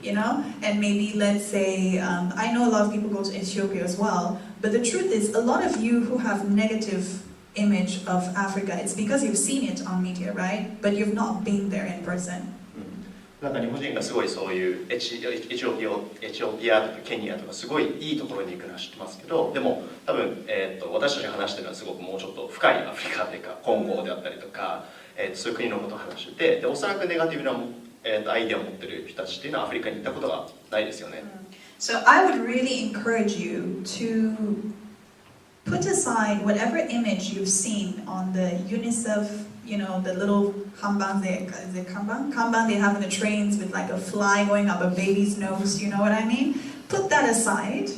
you know? And maybe let's say, I know a lot of people go to Ethiopia as well, but the truth is a lot of you who have negative image of Africa, it's because you've seen it on media, right? But you've not been there in person. なんか日本人がすごいそういうエチオピアとかケニアとかすごいいいところに行くのは知ってますけど、でも多分、私たちが話してるのはすごくもうちょっと深いアフリカというかコンゴであったりとか、そういう国のことを話してて、でおそらくネガティブな、アイデアを持ってる人たちっていうのはアフリカに行ったことがないですよね。So I would really encourage you to put aside whatever image you've seen on the UNICEF, you know, the little kanban they have in the trains with like a fly going up a baby's nose, you know what I mean? Put that aside.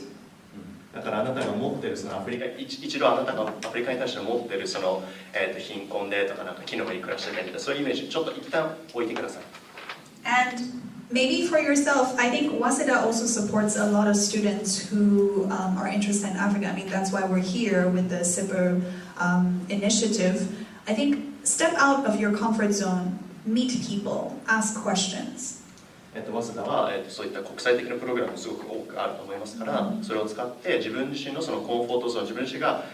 だからあなたが持ってるそのアフリカ、一度あなたがアフリカに対して持ってるその、貧困でとかなんか木の上に暮らしてたりとかそういうイメージちょっと一旦置いてください。And maybe for yourself, I think Waseda also supports a lot of students who are interested in Africa. I mean, that's why we're here with the Sépeur initiative. I think step out of your comfort zone, meet people, ask questions. 早稲田は、そういった国際的なプログラムもすごく多くあると思いますから、それを使って自分自身のそのコンフォートゾーン、自分自身が、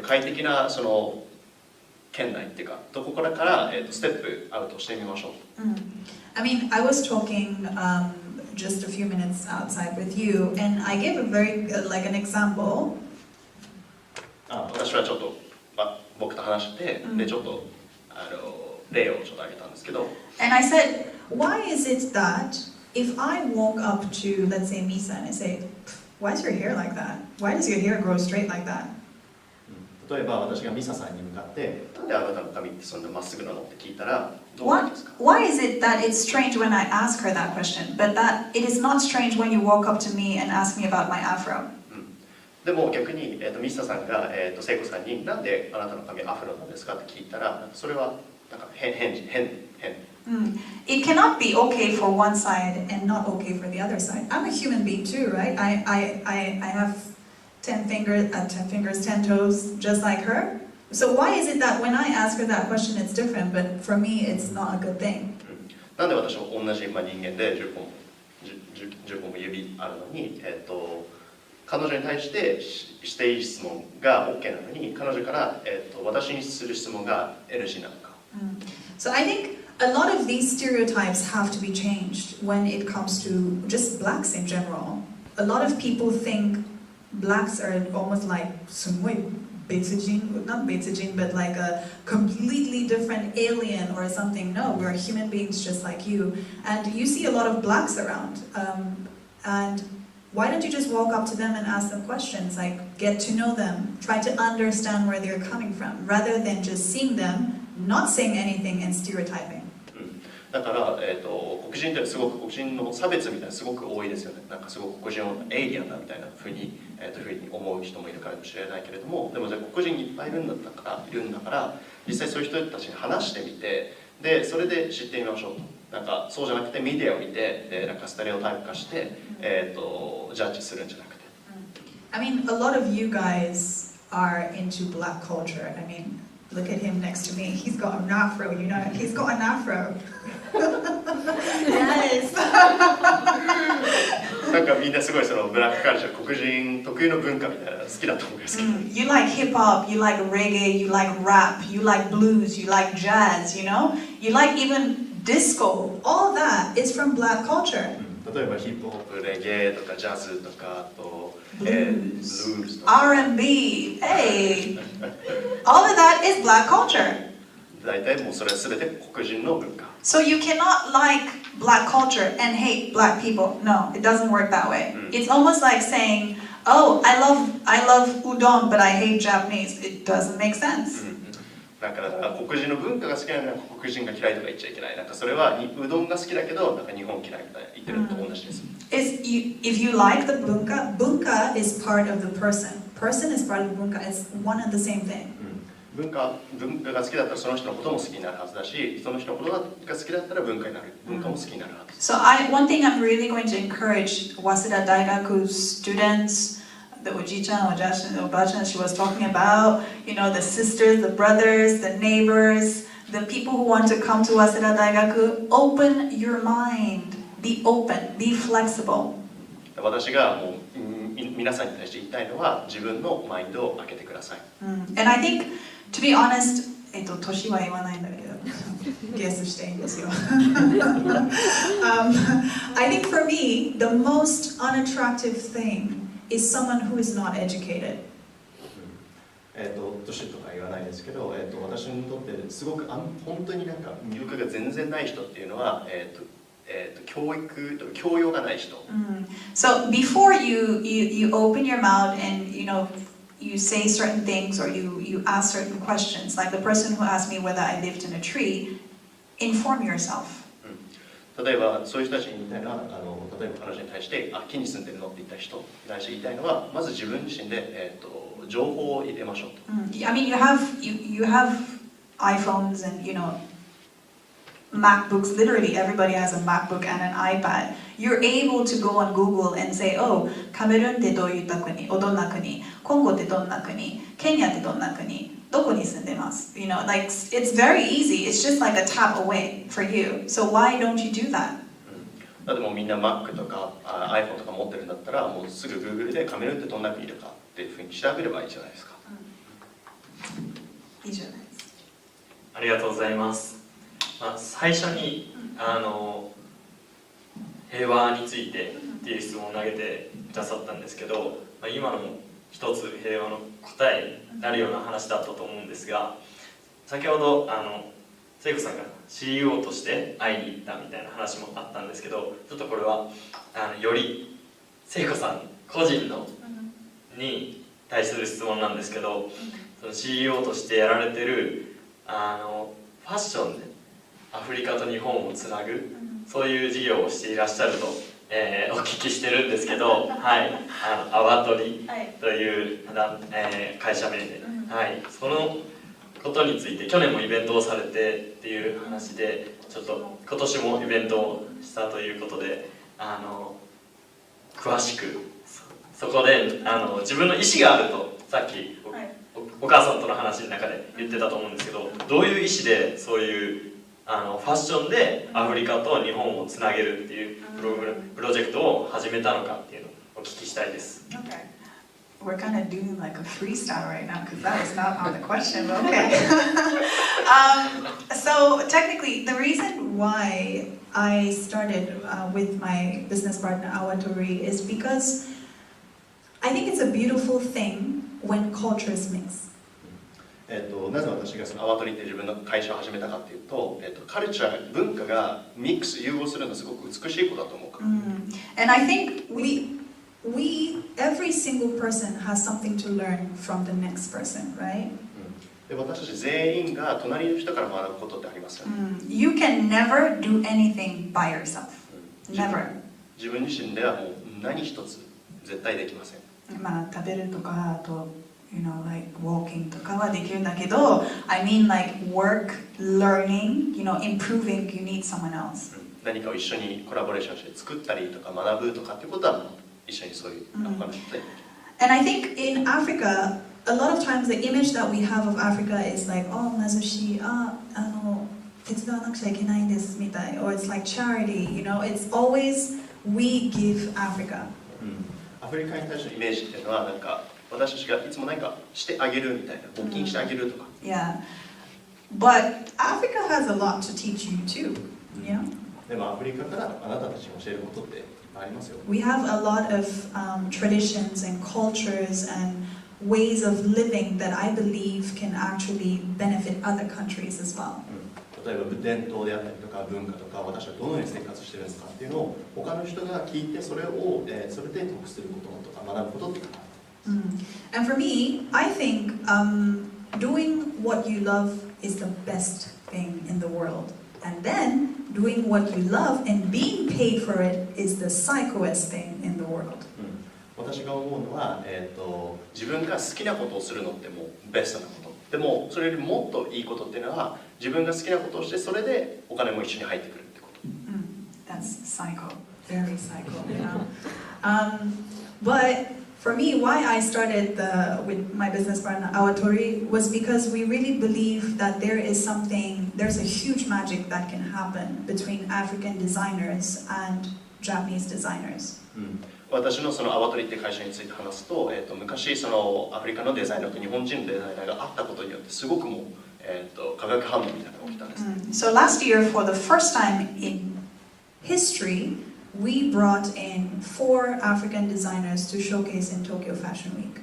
快適なその圏内っていうかどこからから、ステップアウトしてみましょう。I mean, I was talking just a few minutes outside with you, and I gave a very like an example. 私はちょっと、僕と話して、でちょっと例をちょっと挙げたんですけど。And I said, why is it that if I walk up to, let's say, Misa and I say, why is your hair like that? Why does your hair grow straight like that? 例えば私がミサさんに向かってなんであなたの髪ってそんなまっすぐなのって聞いたらどう思いますか？ Why is it that it's strange when I ask her that question, but that it is not strange when you walk up to me and ask me about my afro? でも逆に、ミサさんが、聖子さんになんであなたの髪アフロなんですかって聞いたらそれはなんか変。It cannot be okay for one side and not okay for the other side. I'm a human being too, right? I have 10 fingers, 10 toes, just like her. So why is it that when I ask her that question, it's different, but for me, it's not a good thing? なんで私も同じ、人間で10本も指あるのに、彼女に対していい質問が OK なのに、彼女から、私にする質問が NG なのか。So I think a lot of these stereotypes have to be changed when it comes to just blacks in general. A lot of people think blacks are almost like not Beijing, but like a completely different alien or something. No, we're human beings just like you. And you see a lot of blacks around. And why don't you just walk up to them and ask them questions, like get to know them, try to understand where they're coming from, rather than just seeing them, not saying anything and stereotyping. だから、黒人ってすごく黒人の差別みたいなすごく多いですよね。なんかすごく黒人をエイリアンだみたいなふうに思う人もいるかもしれないけれども、でもじゃあ黒人いっぱいいるんだから実際そういう人たちに話してみて、でそれで知ってみましょうと。なんかそうじゃなくてメディアを見て、でなんかステレオタイプ化して、ジャッジするんじゃなくて。I mean, a lot of you guys are into black culture. I mean, look at him next to me. He's got an afro, you know. He's got an afro. Yes. なんかみんなすごいそのブラックカルチャー、黒人特有の文化みたいなの好きだと思うんですけど。You like hip hop, you like reggae, you like rap, you like blues, you like jazz, you know? You like even disco. All that is from black culture. 例えばヒップホップ、レゲエとかジャズとかあとブルースとか R&B, hey. All of that is black culture. 大体もうそれは全て黒人の文化。So you cannot like black culture and hate black people. No, it doesn't work that way. It's almost like saying, "Oh, I love udon, but I hate Japanese." It doesn't make sense. だから黒人の文化が好きなのに黒人が嫌いとか言っちゃいけない。なんかそれはうどんが好きだけどなんか日本嫌いみたいな言ってるのと同じです。If you like the bunka is part of the person. Person is part of the bunka. It's one and the same thing. 文化が好きだったらその人のことも好きになるはずだし、その人のことが好きだったら文化も好きになるはず。So one thing I'm really going to encourage Waseda Daigaku students, the Oji-chan, Oja-chan, Oba-chan she was talking about, you know, the sisters, the brothers, the neighbors, the people who want to come to Waseda Daigaku, open your mind, be open, be flexible. 私がもう皆さんに対して言いたいのは自分のマインドを開けてください。And I think, to be honest, 年は言わないんだけど、ゲスしていいんですよ。I think for me, the most unattractive thing is someone who is not educated. 年とか言わないですけど、私にとってすごく本当になんか魅力が全然ない人っていうのは、教養がない人。So before you open your mouth and you say certain things or you ask certain questions, like the person who asked me whether I lived in a tree, inform yourself. 例えばそういう人たちに言いたいのは、例えば彼女に対して木に住んでるのって言った人に対して言いたいのは、まず自分自身で、情報を入れましょうと。I mean, you have iPhones and MacBooks. Literally, everybody has a MacBook and an iPad. You're able to go on Google and say, "Oh, カメルーンってどういった国？どんな国？コンゴってどんな国？ケニアってどんな国？どこに住んでます？" Like it's very easy. It's just like a tap away for you. So why don't you do that? だってもうみんな Mac とか iPhone とか持ってるんだったら、もうすぐ Google でカメルーンってどんな国いるかっていうふうに調べればいいじゃないですか。いいじゃないですか。ありがとうございます。最初に平和についてっていう質問を投げてくださったんですけど、今のも一つ平和の答えになるような話だったと思うんですが、先ほど聖子さんが CEO として会いに行ったみたいな話もあったんですけど、ちょっとこれはより聖子さん個人のに対する質問なんですけど、その CEO としてやられてるファッションでアフリカと日本をつなぐ、そういう事業をしていらっしゃると、お聞きしてるんですけど、はい、Awa'Toriという、会社名で、はい、そのことについて去年もイベントをされてっていう話で、ちょっと今年もイベントをしたということで、詳しくそこで自分の意思があるとさっき お母さんとの話の中で言ってたと思うんですけど、どういう意思でそういうファッションでアフリカと日本をつなげるっていうプロジェクトを始めたのかっていうのをお聞きしたいです。Okay. We're kind of doing like a freestyle right now because that was not on the question, but okay. So technically, the reason why I started with my business partner Awa'Tori is because I think it's a beautiful thing when cultures mix. なぜ私がAwa'Toriって自分の会社を始めたかっていうと、カルチャー、文化がミックス、融合するのはすごく美しいことだと思うから。And I think every single person has something to learn from the next person, right? で私たち全員が隣の人から学ぶことってありますよね。You can never do anything by yourself. Never. 自分自身ではもう何一つ絶対できません。食べるとか、あとlike walking とかはできるんだけど、I mean like work, learning, improving, you need someone else. 何かを一緒にコラボレーションして作ったりとか学ぶとかっていうことは一緒にそういう他の人で。And I think in Africa, a lot of times the image that we have of Africa is like, oh, 貧しい、手伝わなくちゃいけないんですみたい、or it's like charity, it's always we give Africa. アフリカに対してのイメージっていうのはなんか私たちがいつも何かしてあげるみたいな、募金してあげるとか。Yeah, but Africa has a lot to teach you too. Yeah. でもアフリカからあなたたちに教えることってありますよ。We have a lot of traditions and cultures and ways of living that I believe can actually benefit other countries as well. 例えば伝統であったりとか文化とか私はどのように生活してるのかっていうのを他の人が聞いてそれで得することとか学ぶことってある。And for me, I think doing what you love is the best thing in the world. And then doing what you love and being paid for it is the psychoest thing in the world. 私が思うのは、自分が好きなことをするのってもうベストなこでもそれよりもっといいことっていうのは自分が好きなことをしてそれでお金も一緒に入ってくるってこと。That's psycho, very psycho. But for me, why I started with my business partner Awa'Tori was because we really believe that there's a huge magic that can happen between African designers and Japanese designers. 私のそのアワトリって会社について話すと、昔そのアフリカのデザイナーと日本人のデザイナーがあったことによってすごくもう、化学反応みたいなのが起きたんです。So last year, for the first time in history, we brought in 4 African designers to showcase in Tokyo Fashion Week.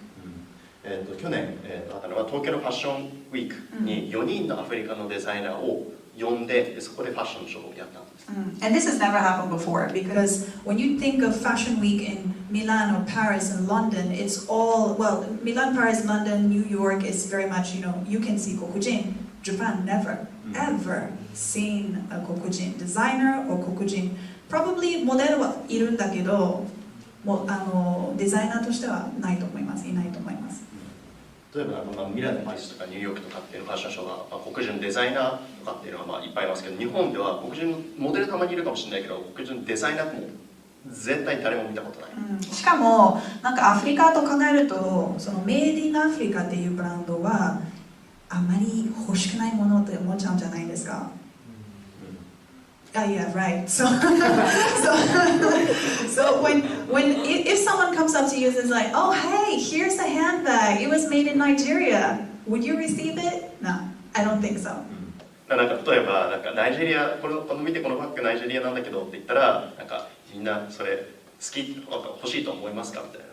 去年、あったのは東京のファッションウィークに4人のアフリカのデザイナーを呼んで、そこでファッションのショーをやったんです。And this has never happened before because when you think of Fashion Week in Milan or Paris and London, it's all, well, Milan, Paris, London, New York is very much, you can see Kokujin. Japan never, ever seen a Kokujin designer or Kokujin. Probably モデルはいるんだけど、デザイナーとしてはないと思います。いないと思います。例えばミラノ、パリスとかニューヨークとかっていうファッションショーが、黒人のデザイナーとかっていうのは、いっぱいいますけど、日本では黒人のモデルたまにいるかもしれないけど、黒人のデザイナーも絶対誰も見たことない。しかもなんかアフリカと考えると、そのメイディンアフリカっていうブランドはあまり欲しくないものって思っちゃうんじゃないですか。Yeah, right. So if someone comes up to you and is like, oh, hey, here's a handbag. It was made in Nigeria. Would you receive it? No, I don't think so. なんか例えばナイジェリア見てこのバッグナイジェリアなんだけどって言ったらみんなそれ好き欲しいと思いますかみたいな。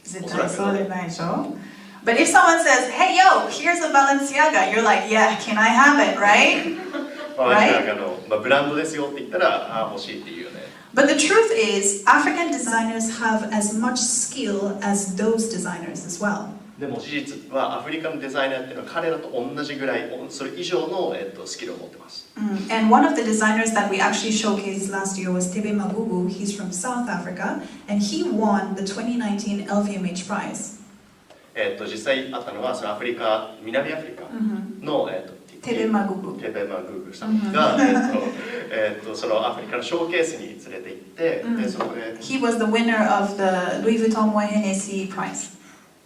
絶対そうでないでしょ。But if someone says, hey, yo, here's a Balenciaga, you're like, yeah, can I have it, right? ブランドですよって言ったら欲しいって言うよね。But the truth is, African designers have as much skill as those designers as well. でも事実はアフリカのデザイナーっていうのは彼らと同じぐらいそれ以上のスキルを持ってます。And one of the designers that we actually showcased last year was Tebe Magugu. He's from South Africa, and he won the 2019 LVMH prize. 実際あったのはその南アフリカのテベマググさんがそのアフリカのショーケースに連れて行って、でそこで He was the winner of the Louis Vuitton Moët Hennessy prize.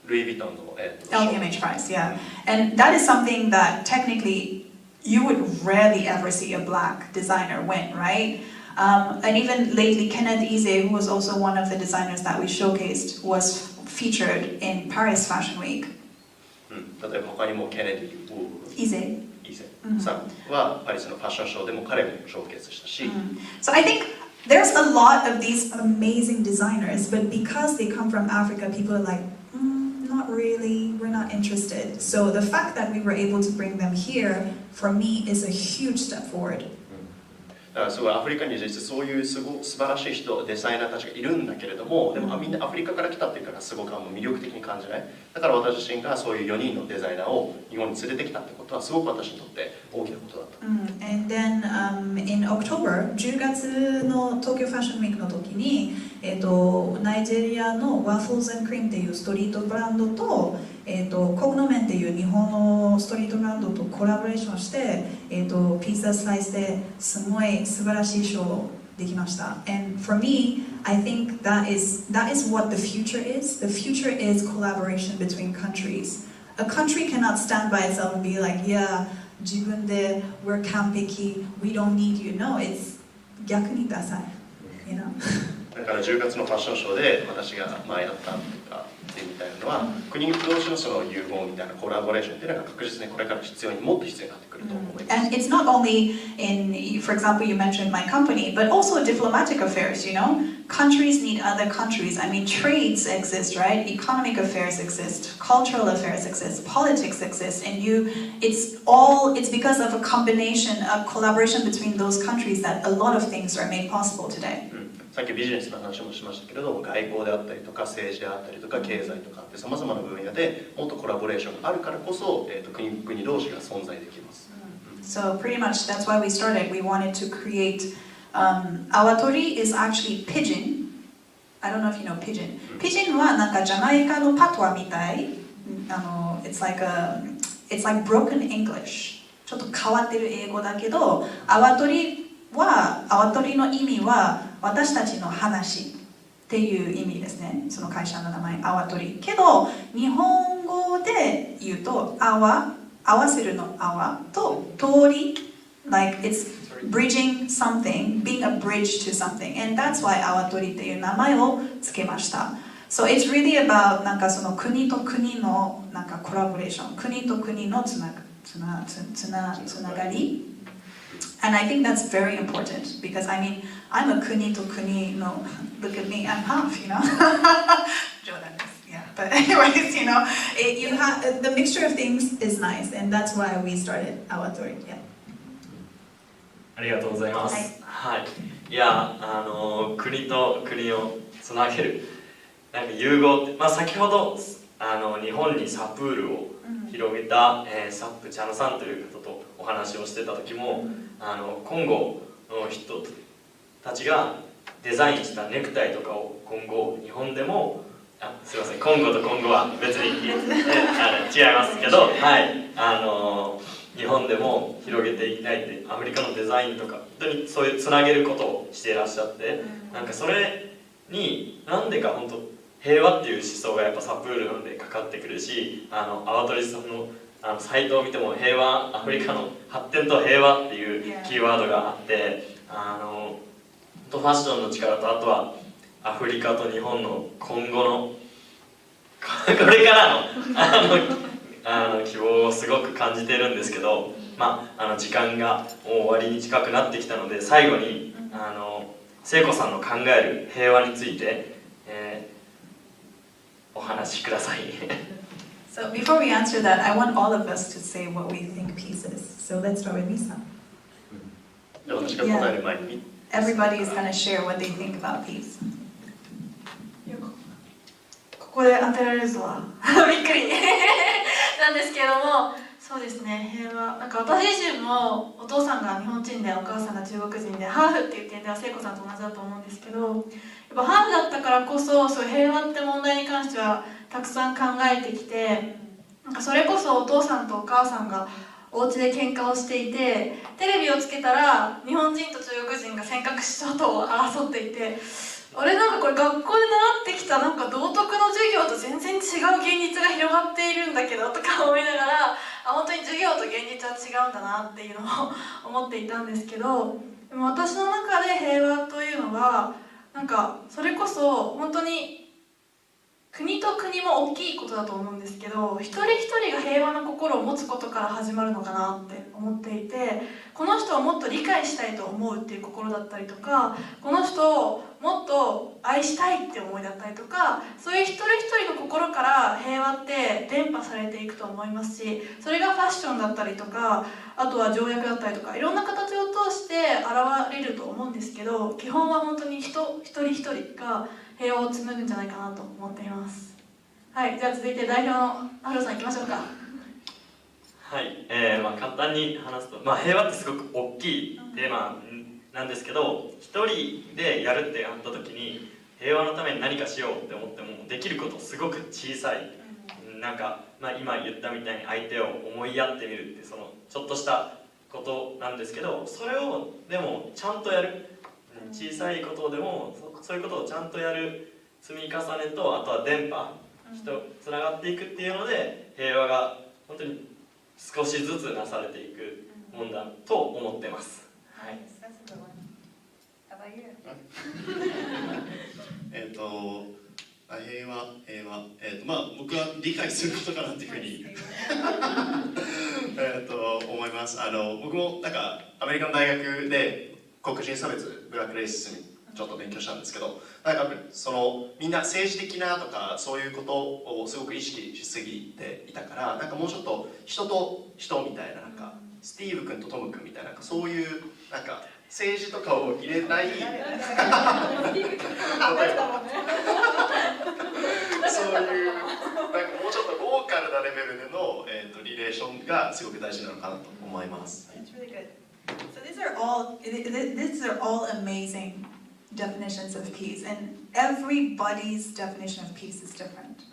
ルイ・ヴィトンのLVMH prize, yeah. And that is something that technically you would rarely ever see a black designer win, right? And even lately, Kenneth Ise, who was also one of the designers that we showcased, was featured in Paris Fashion Week. 例えば他にもケネディ・イゼさんはパリスのファッションショーでも彼もショーケースしたし。So I think there's a lot of these amazing designers, but because they come from Africa, people are like, not really, we're not interested. So the fact that we were able to bring them here, for me, is a huge step forward. だからすごいアフリカに実際そういう素晴らしい人デザイナーたちがいるんだけれども、でもみんなアフリカから来たっていうからすごく魅力的に感じない。だから私自身がそういう4人のデザイナーを日本に連れてきたってことはすごく私にとって大きなことだった。And then in October 10月の東京ファッションウィークの時に、ナイジェリアのワッフルズ&クリームっていうストリートブランドとコグノメンっていう日本のストリートブランドとコラボレーションして、ピザスライスですごい素晴らしいショーできました。And for me, I think that is what the future is. The future is collaboration between countries. A country cannot stand by itself and be like, yeah, 自分で we're 完璧, we don't need you. No, it's 逆にダサい。You know? だから10月のファッションショーで私がやったとかってみたいなのは、国同士のその融合みたいなコラボレーションっていうのが確実にこれからもっと必要になってくると思います。And it's not only in, for example, you mentioned my company, but also diplomatic affairs, you know? Countries need other countries. I mean, trades exist, right? Economic affairs exist, cultural affairs exist, politics exist, and it's because of a combination of collaboration between those countries that a lot of things are made possible today. さっきビジネスの話もしましたけれども、外交であったりとか政治であったりとか経済とかさまざまな分野でもっとコラボレーションがあるからこそ、国同士が存在できます。So pretty much that's why we started. We wanted to create. Awa'Tori is actually pigeon. I don't know if you know pigeon. Pigeon はなんかジャマイカのパトワみたい。It's like a it's like broken English ちょっと変わってる英語だけどAwa'Toriの意味は私たちの話っていう意味ですね。その会社の名前Awa'Toriけど日本語で言うと合わせるの合と通り like it's bridging something being a bridge to something and that's why Awa'Toriっていう名前をつけました。So it's really about なんかその国と国のなんかコラボレーション国と国のつながりAnd I think that's very important because I mean, I'm a kuni to kuni, no, look at me, I'm half, you know. Yeah, but anyways, you know, the mixture of things is nice, and that's why we started Awa'Tori. Yeah. ありがとうございます。はい。いや、国と国をつなげる、なんか融合って、まあ先ほど日本にサプールを広げた、サップチャノさんという方とお話をしてた時も、コンゴの人たちがデザインしたネクタイとかを今後日本でもすいませんコンゴとコンゴは別に違いますけど、はい、日本でも広げていきたいってアフリカのデザインとか本当にそういうつなげることをしていらっしゃって、なんかそれになんでか本当平和っていう思想がやっぱサプールなんでかかってくるし、Awa'Toriさんのサイトを見ても平和アフリカの発展と平和っていうキーワードがあって、ファッションの力とあとはアフリカと日本の今後のこれからの希望をすごく感じてるんですけど、時間がもう終わりに近くなってきたので最後に聖子さんの考える平和について、お話しください。So before we answer that, I want all of us to say what we think peace is. So let's start with Misa. Everybody is going to share what they think about peace. ここで当てられるとはびっくりなんですけれども、そうですね、平和。なんか私自身もお父さんが日本人でお母さんが中国人でハーフっていう点では聖子さんと同じだと思うんですけど、やっぱハーフだったからこそそういう平和って問題に関してはたくさん考えてきて、なんかそれこそお父さんとお母さんがお家で喧嘩をしていて、テレビをつけたら日本人と中国人が尖閣諸島を争っていて、あれなんかこれ学校で習ってきたなんか道徳の授業と全然違う現実が広がっているんだけどとか思いながら、本当に授業と現実は違うんだなっていうのを思っていたんですけど、でも私の中で平和というのはなんかそれこそ本当に国と国も大きいことだと思うんですけど、一人一人が平和な心を持つことから始まるのかなって思っていて、この人をもっと理解したいと思うっていう心だったりとか、この人をもっと愛したいって思いだったりとか、そういう一人一人の心から平和って伝播されていくと思いますし、それがファッションだったりとか、あとは条約だったりとかいろんな形を通して現れると思うんですけど、基本は本当に一人一人が平和を紡ぐんじゃないかなと思っています。はい、じゃあ続いて代表のアフロさんいきましょうか。はい、簡単に話すと、平和ってすごく大きいテーマなんですけど、一人でやるってなった時に平和のために何かしようって思ってもできることすごく小さい、なんか、今言ったみたいに相手を思いやってみるってそのちょっとしたことなんですけど、それをでもちゃんとやる、小さいことでもそういうことをちゃんとやる積み重ねと、あとは伝播つながっていくっていうので平和が本当に少しずつなされていくもんだと思ってます。はい。平和、僕は理解することかなっていうふうに思います。僕もなんかアメリカの大学で黒人差別ブラックレイシズムちょっと勉強したんですけど、なんかそのみんな政治的なとかそういうことをすごく意識しすぎていたから、なんかもうちょっと人と人みたいな、なんかスティーブ君とトム君みたいな、そういうなんか政治とかを入れないそういうなんかもうちょっとローカルなレベルでの、リレーションがすごく大事なのかなと思います。That's really good. So these are all amazing definitions of peace, and everybody's definition of peace is different.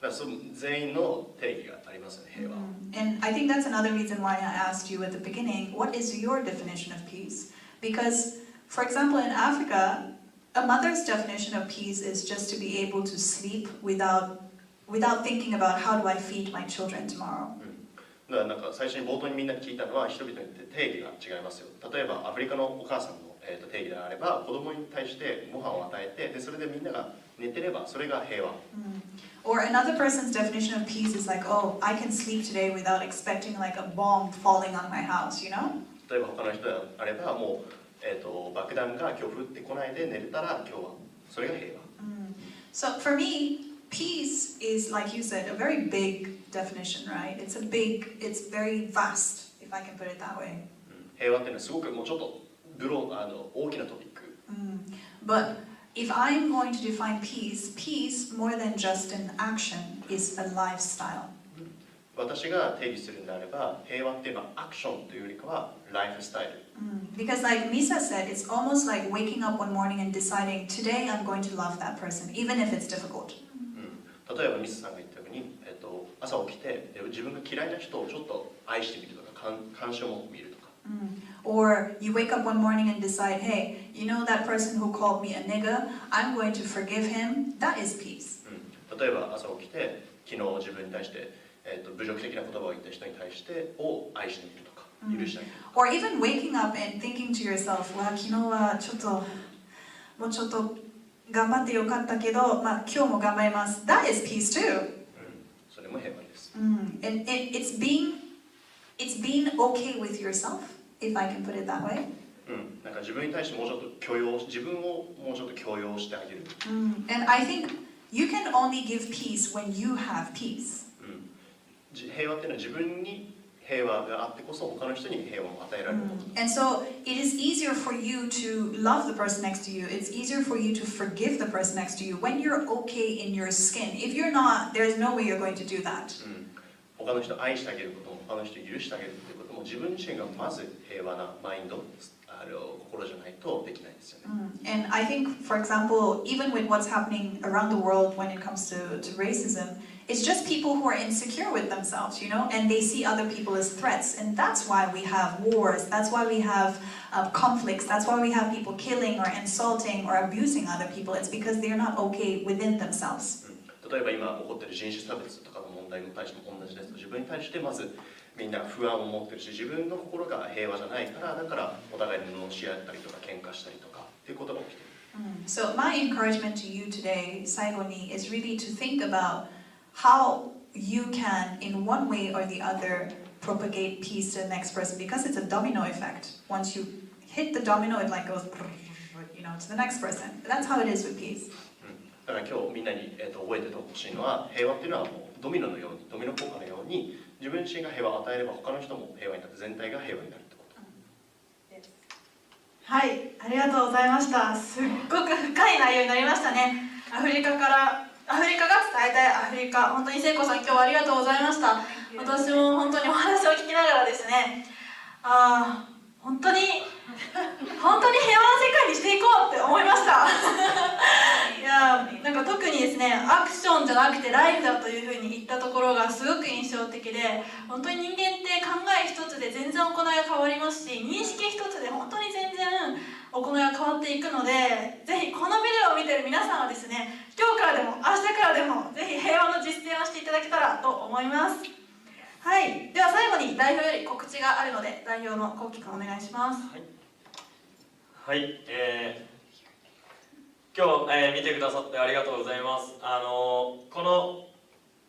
から全員の定義がありますよね、平和。And I think that's another reason why I asked you at the beginning, what is your definition of peace? Because, for example, in Africa, a mother's definition of peace is just to be able to sleep without thinking about how do I feed my children tomorrow. だからなんか最初に冒頭にみんなに聞いたのは人々によって定義が違いますよ。例えばアフリカのお母さんの定義であれば子供に対してご飯を与えて、でそれでみんなが寝てればそれが平和。Or another person's definition of peace is like, oh, I can sleep today without expecting like a bomb falling on my house, you know? 例えば他の人であればもう、爆弾が今日降ってこないで寝れたら今日はそれが平和。So for me, peace is, like you said, a very big definition, right? It's very vast, if I can put it that way. 平和っていうのはすごくもうちょっと大きなトピック。But if I'm going to define peace, peace more than just an action is a lifestyle. 私が定義するんであれば、平和っていうのはアクションというよりかはライフスタイル。Because like Misa said, it's almost like waking up one morning and deciding, today I'm going to love that person, even if it's difficult. 例えばミスさんが言ったように、朝起きて自分が嫌いな人をちょっと愛してみるとか、関心を持ってみるとか。Or you wake up one morning and decide, hey, you know that person who called me a nigger, I'm going to forgive him. That is peace. 例えば朝起きて昨日自分に対して、侮辱的な言葉を言った人に対してを愛してみるとか、許してあげるとか。Or even waking up and thinking to yourself, わ、昨日はもうちょっと頑張ってよかったけど、まあ今日も頑張ります。That is peace too. それも平和です。And it's being okay with yourself, if I can put it that way. なんか自分に対してもうちょっと自分をもうちょっと許容してあげる。And I think you can only give peace when you have peace. 平和っていうのは自分に平和があってこそ他の人に平和を与えられること。And so it is easier for you to love the person next to you. It's easier for you to forgive the person next to you when you're okay in your skin. If you're not, there's no way you're going to do that. 他の人を愛してあげることも他の人を許してあげるということも自分自身がまず平和なマインド、心じゃないとできないですよね。And I think, for example, even with what's happening around the world when it comes to racism, it's just people who are insecure with themselves, you know, and they see other people as threats. And that's why we have wars, that's why we have conflicts, that's why we have people killing or insulting or abusing other people. It's because they're not okay within themselves. 例えば今起こっている人種差別とかの問題に対しても同じです。自分に対してまずみんな不安を持ってるし、自分の心が平和じゃないから、だからお互いに罵し合ったりとか喧嘩したりとかっていうことが起きている。So my encouragement to you today, 最後に, is really to think about how you can, in one way or the other, propagate peace to the next person, because it's a domino effect. Once you hit the domino, it like goes, you know, to the next person. That's how it is with peace. だから今日みんなに、覚えててほしいのは、平和っていうのはもうドミノのように、ドミノ効果のように自分自身が平和を与えれば他の人も平和になって全体が平和になるってこと。はい、ありがとうございました。すっごく深い内容になりましたね。アフリカが伝えたいアフリカ、本当に聖子さん今日はありがとうございました。私も本当にお話を聞きながらですね、本当に平和な世界にしていこうって思いましたいやなんか特にですね、アクションじゃなくてライフだというふうに言ったところがすごく印象的で、本当に人間って考え一つで全然行いが変わりますし、認識一つで本当に全然行いが変わっていくので、ぜひこのビデオを見ている皆さんはですね、今日からでも明日からでもぜひ平和の実践をしていただけたらと思います。はい、では最後に代表より告知があるので、代表のこうきくんお願いします。はい、今日、見てくださってありがとうございます。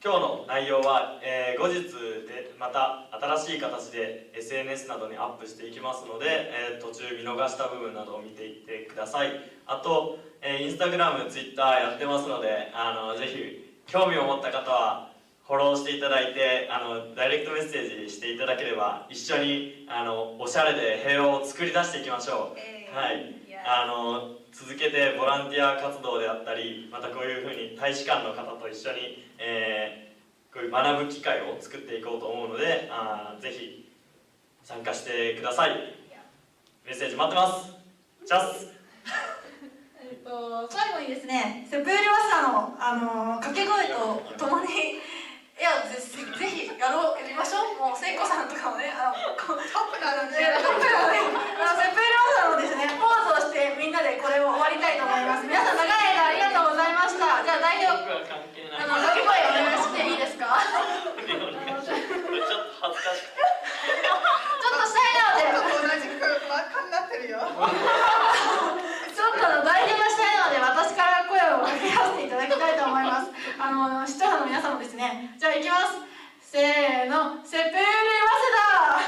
今日の内容は、後日でまた新しい形で SNS などにアップしていきますので、途中見逃した部分などを見ていってください。あと、インスタグラム、ツイッターやってますので、ぜひ興味を持った方はフォローしていただいて、ダイレクトメッセージしていただければ一緒におしゃれで平和を作り出していきましょう。はい、続けてボランティア活動であったり、またこういうふうに大使館の方と一緒に、こういう学ぶ機会を作っていこうと思うので、ぜひ参加してください。メッセージ待ってます。チャス最後にですね、セプールワシダの掛け声とともに、いやぜひやりましょう。もう聖子さんとかもね、トップなので、セプールワシダのですね、ポーズをしてみんなでこれを終わりたいと思います。皆さん長い間ありがとうございました。じゃあ代表掛け声お願いしていいですか？ちょっと恥ずかしい。ちょっとシャイなので。同じく真っ赤になってるよ。ちょっと代表がしたいので私から声を掛け合わせていただきたいと思います。視聴者の皆さんもですね、じゃあいきます。せーの、セプールワセダ。